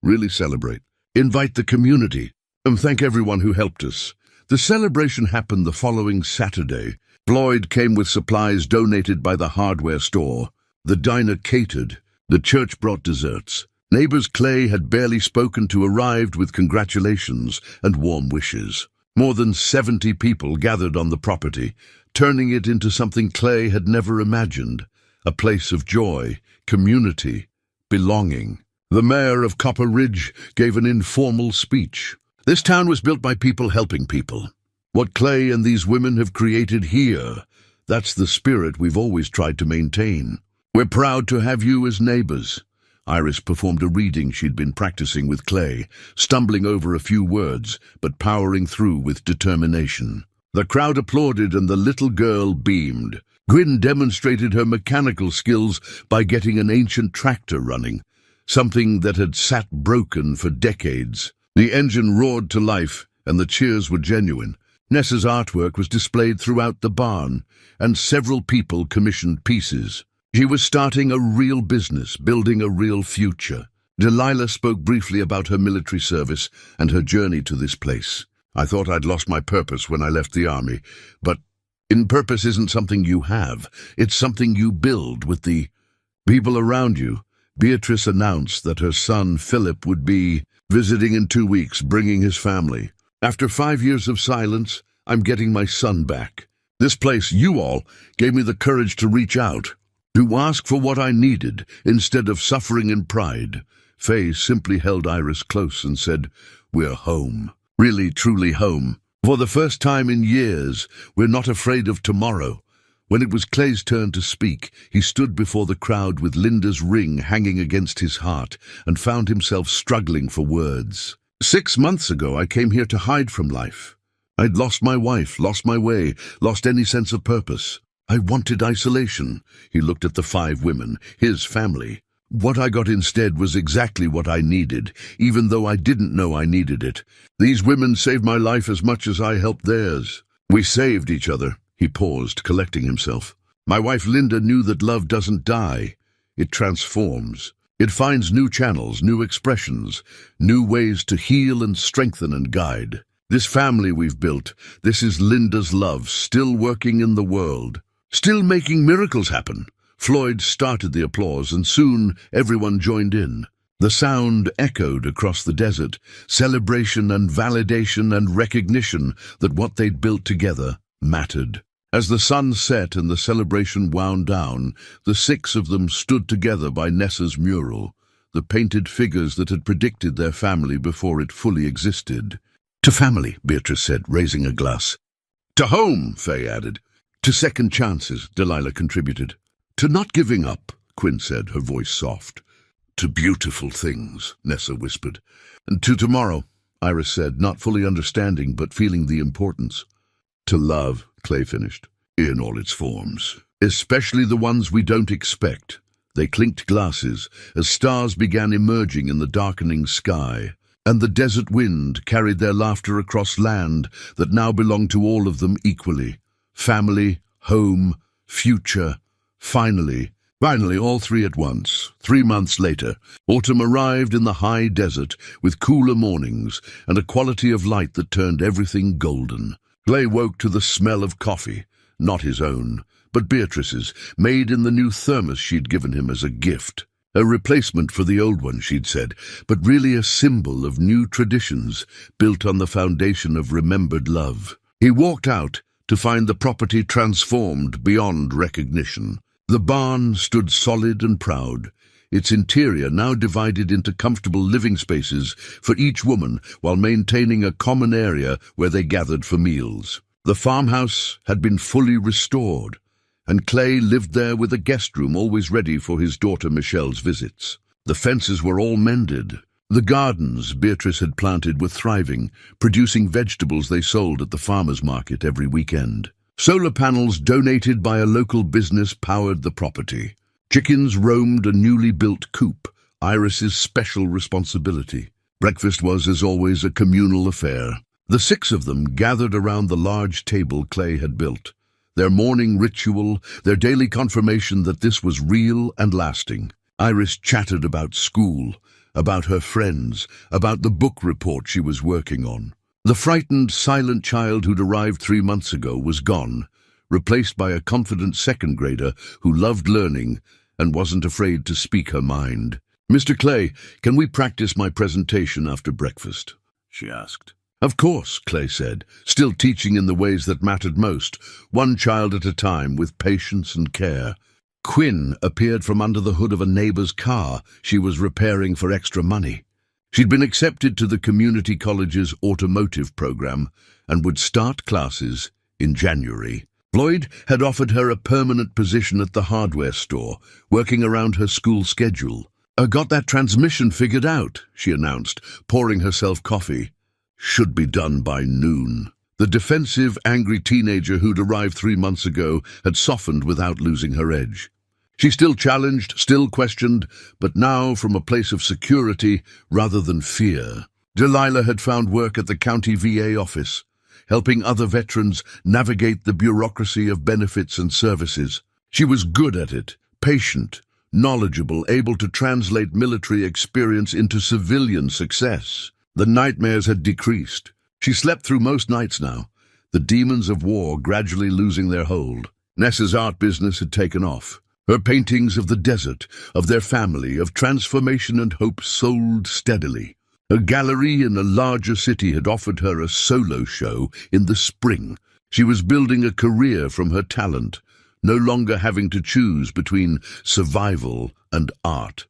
"Really celebrate. Invite the community, and thank everyone who helped us." The celebration happened the following Saturday. Floyd came with supplies donated by the hardware store. The diner catered. The church brought desserts. Neighbors Clay had barely spoken to arrived with congratulations and warm wishes. More than 70 people gathered on the property, turning it into something Clay had never imagined, a place of joy, community, belonging. The mayor of Copper Ridge gave an informal speech. This town was built by people helping people. What Clay and these women have created here, that's the spirit we've always tried to maintain. We're proud to have you as neighbors. Iris performed a reading she'd been practicing with Clay, stumbling over a few words, but powering through with determination. The crowd applauded and the little girl beamed. Gwyn demonstrated her mechanical skills by getting an ancient tractor running, something that had sat broken for decades. The engine roared to life, and the cheers were genuine. Nessa's artwork was displayed throughout the barn, and several people commissioned pieces. She was starting a real business, building a real future. Delilah spoke briefly about her military service and her journey to this place. I thought I'd lost my purpose when I left the army, but purpose isn't something you have. It's something you build with the people around you. Beatrice announced that her son Philip would be visiting in 2 weeks, bringing his family. After 5 years of silence, I'm getting my son back. This place, you all, gave me the courage to reach out, to ask for what I needed instead of suffering in pride. Faye simply held Iris close and said, "We're home. Really, truly home. For the first time in years, we're not afraid of tomorrow." When it was Clay's turn to speak, he stood before the crowd with Linda's ring hanging against his heart and found himself struggling for words. 6 months ago, I came here to hide from life. I'd lost my wife, lost my way, lost any sense of purpose. I wanted isolation. He looked at the 5 women, his family. What I got instead was exactly what I needed, even though I didn't know I needed it. These women saved my life as much as I helped theirs. We saved each other. He paused, collecting himself. My wife Linda knew that love doesn't die. It transforms. It finds new channels, new expressions, new ways to heal and strengthen and guide. This family we've built, this is Linda's love, still working in the world, still making miracles happen. Floyd started the applause, and soon everyone joined in. The sound echoed across the desert, celebration and validation and recognition that what they'd built together mattered. As the sun set and the celebration wound down, the 6 of them stood together by Nessa's mural, the painted figures that had predicted their family before it fully existed. "To family," Beatrice said, raising a glass. "To home," Faye added. "To second chances," Delilah contributed. "To not giving up," Quinn said, her voice soft. "To beautiful things," Nessa whispered. "And to tomorrow," Iris said, not fully understanding but feeling the importance. "To love," Clay finished, "in all its forms, especially the ones we don't expect." They clinked glasses as stars began emerging in the darkening sky, and the desert wind carried their laughter across land that now belonged to all of them equally. Family, home, future, finally, all 3 at once. 3 months later, autumn arrived in the high desert with cooler mornings and a quality of light that turned everything golden. Clay woke to the smell of coffee, not his own, but Beatrice's, made in the new thermos she'd given him as a gift. A replacement for the old one, she'd said, but really a symbol of new traditions built on the foundation of remembered love. He walked out to find the property transformed beyond recognition. The barn stood solid and proud, its interior now divided into comfortable living spaces for each woman while maintaining a common area where they gathered for meals. The farmhouse had been fully restored, and Clay lived there with a guest room always ready for his daughter Michelle's visits. The fences were all mended. The gardens Beatrice had planted were thriving, producing vegetables they sold at the farmer's market every weekend. Solar panels donated by a local business powered the property. Chickens roamed a newly built coop, Iris's special responsibility. Breakfast was, as always, a communal affair. The 6 of them gathered around the large table Clay had built, their morning ritual, their daily confirmation that this was real and lasting. Iris chattered about school, about her friends, about the book report she was working on. The frightened, silent child who'd arrived 3 months ago was gone, replaced by a confident second grader who loved learning and wasn't afraid to speak her mind. "Mr. Clay, can we practice my presentation after breakfast?" she asked. "Of course," Clay said, still teaching in the ways that mattered most, one child at a time with patience and care. Quinn appeared from under the hood of a neighbor's car she was repairing for extra money. She'd been accepted to the community college's automotive program and would start classes in January. Floyd had offered her a permanent position at the hardware store, working around her school schedule. "I got that transmission figured out," she announced, pouring herself coffee. "Should be done by noon." The defensive, angry teenager who'd arrived 3 months ago had softened without losing her edge. She still challenged, still questioned, but now from a place of security rather than fear. Delilah had found work at the county VA office, helping other veterans navigate the bureaucracy of benefits and services. She was good at it, patient, knowledgeable, able to translate military experience into civilian success. The nightmares had decreased. She slept through most nights now, the demons of war gradually losing their hold. Nessa's art business had taken off. Her paintings of the desert, of their family, of transformation and hope sold steadily. A gallery in a larger city had offered her a solo show in the spring. She was building a career from her talent, no longer having to choose between survival and art.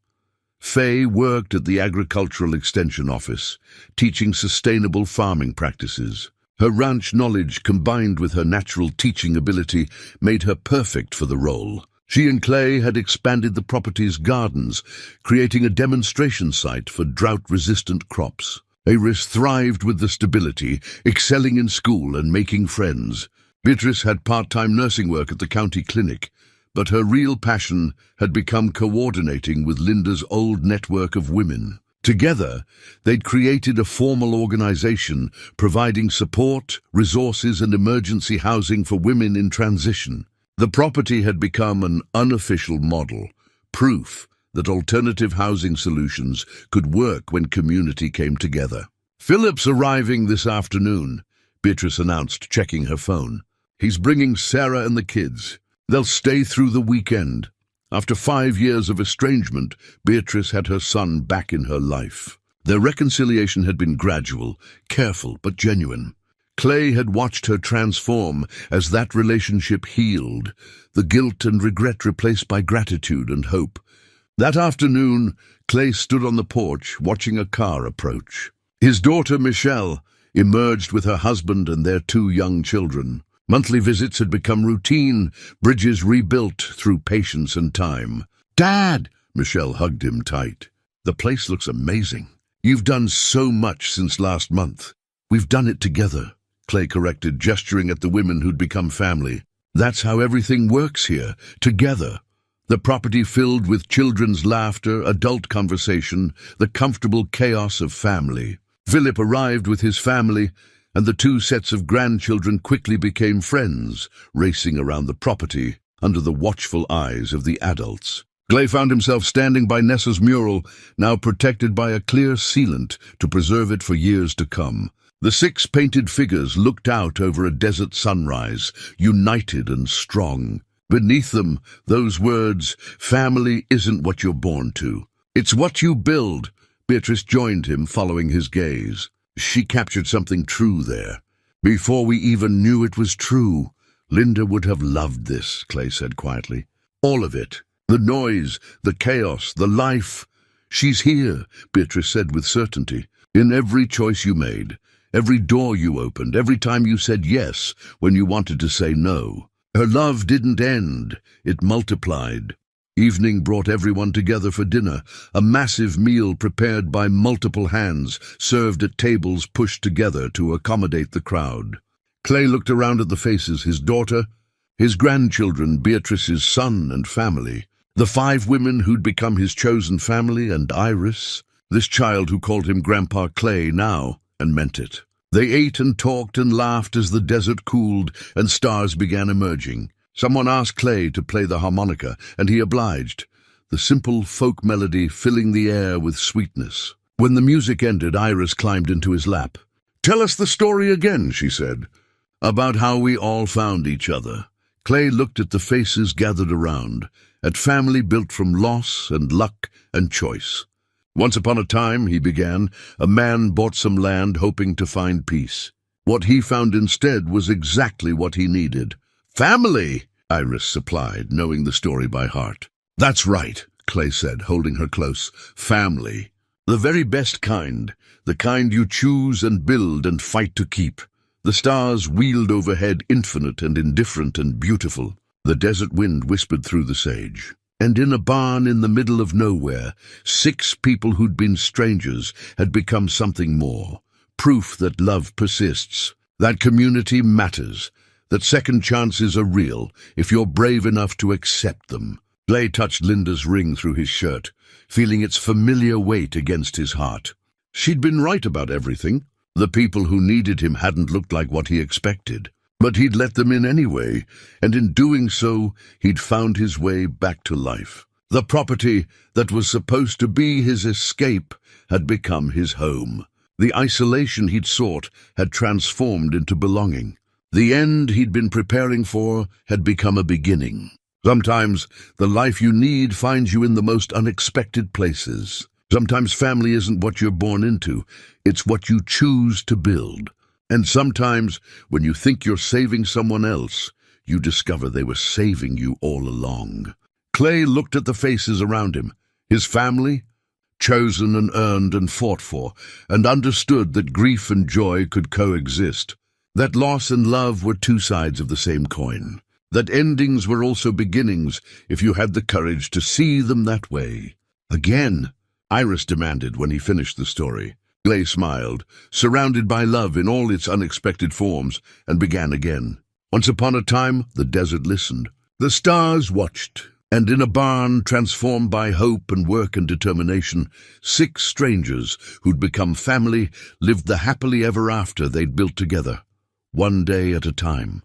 Faye worked at the Agricultural Extension Office, teaching sustainable farming practices. Her ranch knowledge, combined with her natural teaching ability, made her perfect for the role. She and Clay had expanded the property's gardens, creating a demonstration site for drought-resistant crops. Iris thrived with the stability, excelling in school and making friends. Beatrice had part-time nursing work at the county clinic, but her real passion had become coordinating with Linda's old network of women. Together, they'd created a formal organization providing support, resources, and emergency housing for women in transition. The property had become an unofficial model, proof that alternative housing solutions could work when community came together. "Philip's arriving this afternoon," Beatrice announced, checking her phone. "He's bringing Sarah and the kids. They'll stay through the weekend." After 5 years of estrangement, Beatrice had her son back in her life. Their reconciliation had been gradual, careful, but genuine. Clay had watched her transform as that relationship healed, the guilt and regret replaced by gratitude and hope. That afternoon, Clay stood on the porch watching a car approach. His daughter, Michelle, emerged with her husband and their 2 young children. Monthly visits had become routine, bridges rebuilt through patience and time. "Dad!" Michelle hugged him tight. "The place looks amazing. You've done so much since last month." "We've done it together," Clay corrected, gesturing at the women who'd become family. "That's how everything works here, together." The property filled with children's laughter, adult conversation, the comfortable chaos of family. Philip arrived with his family, and the 2 sets of grandchildren quickly became friends, racing around the property under the watchful eyes of the adults. Clay found himself standing by Nessa's mural, now protected by a clear sealant to preserve it for years to come. The 6 painted figures looked out over a desert sunrise, united and strong. Beneath them, those words, "Family isn't what you're born to. It's what you build." Beatrice joined him, following his gaze. She captured something true there. "Before we even knew it was true, Linda would have loved this," Clay said quietly. "All of it. The noise, the chaos, the life. She's here," Beatrice said with certainty. "In every choice you made. Every door you opened, every time you said yes when you wanted to say no. Her love didn't end, it multiplied." Evening brought everyone together for dinner, a massive meal prepared by multiple hands, served at tables pushed together to accommodate the crowd. Clay looked around at the faces, his daughter, his grandchildren, Beatrice's son and family, the 5 women who'd become his chosen family, and Iris, this child who called him Grandpa Clay now, and meant it. They ate and talked and laughed as the desert cooled and stars began emerging. Someone asked Clay to play the harmonica, and he obliged, the simple folk melody filling the air with sweetness. When the music ended, Iris climbed into his lap. "Tell us the story again," she said. "About how we all found each other." Clay looked at the faces gathered around, at family built from loss and luck and choice. Once upon a time, he began, a man bought some land hoping to find peace. What he found instead was exactly what he needed. Family, Iris supplied, knowing the story by heart. That's right, Clay said, holding her close. Family. The very best kind, the kind you choose and build and fight to keep. The stars wheeled overhead, infinite and indifferent and beautiful. The desert wind whispered through the sage. And in a barn in the middle of nowhere, 6 people who'd been strangers had become something more. Proof that love persists, that community matters, that second chances are real if you're brave enough to accept them. Clay touched Linda's ring through his shirt, feeling its familiar weight against his heart. She'd been right about everything. The people who needed him hadn't looked like what he expected. But he'd let them in anyway, and in doing so, he'd found his way back to life. The property that was supposed to be his escape had become his home. The isolation he'd sought had transformed into belonging. The end he'd been preparing for had become a beginning. Sometimes the life you need finds you in the most unexpected places. Sometimes family isn't what you're born into, it's what you choose to build. And sometimes, when you think you're saving someone else, you discover they were saving you all along. Clay looked at the faces around him, his family, chosen and earned and fought for, and understood that grief and joy could coexist, that loss and love were 2 sides of the same coin, that endings were also beginnings if you had the courage to see them that way. Again, Iris demanded when he finished the story. Clay smiled, surrounded by love in all its unexpected forms, and began again. Once upon a time, the desert listened. The stars watched, and in a barn transformed by hope and work and determination, 6 strangers who'd become family lived the happily ever after they'd built together, one day at a time.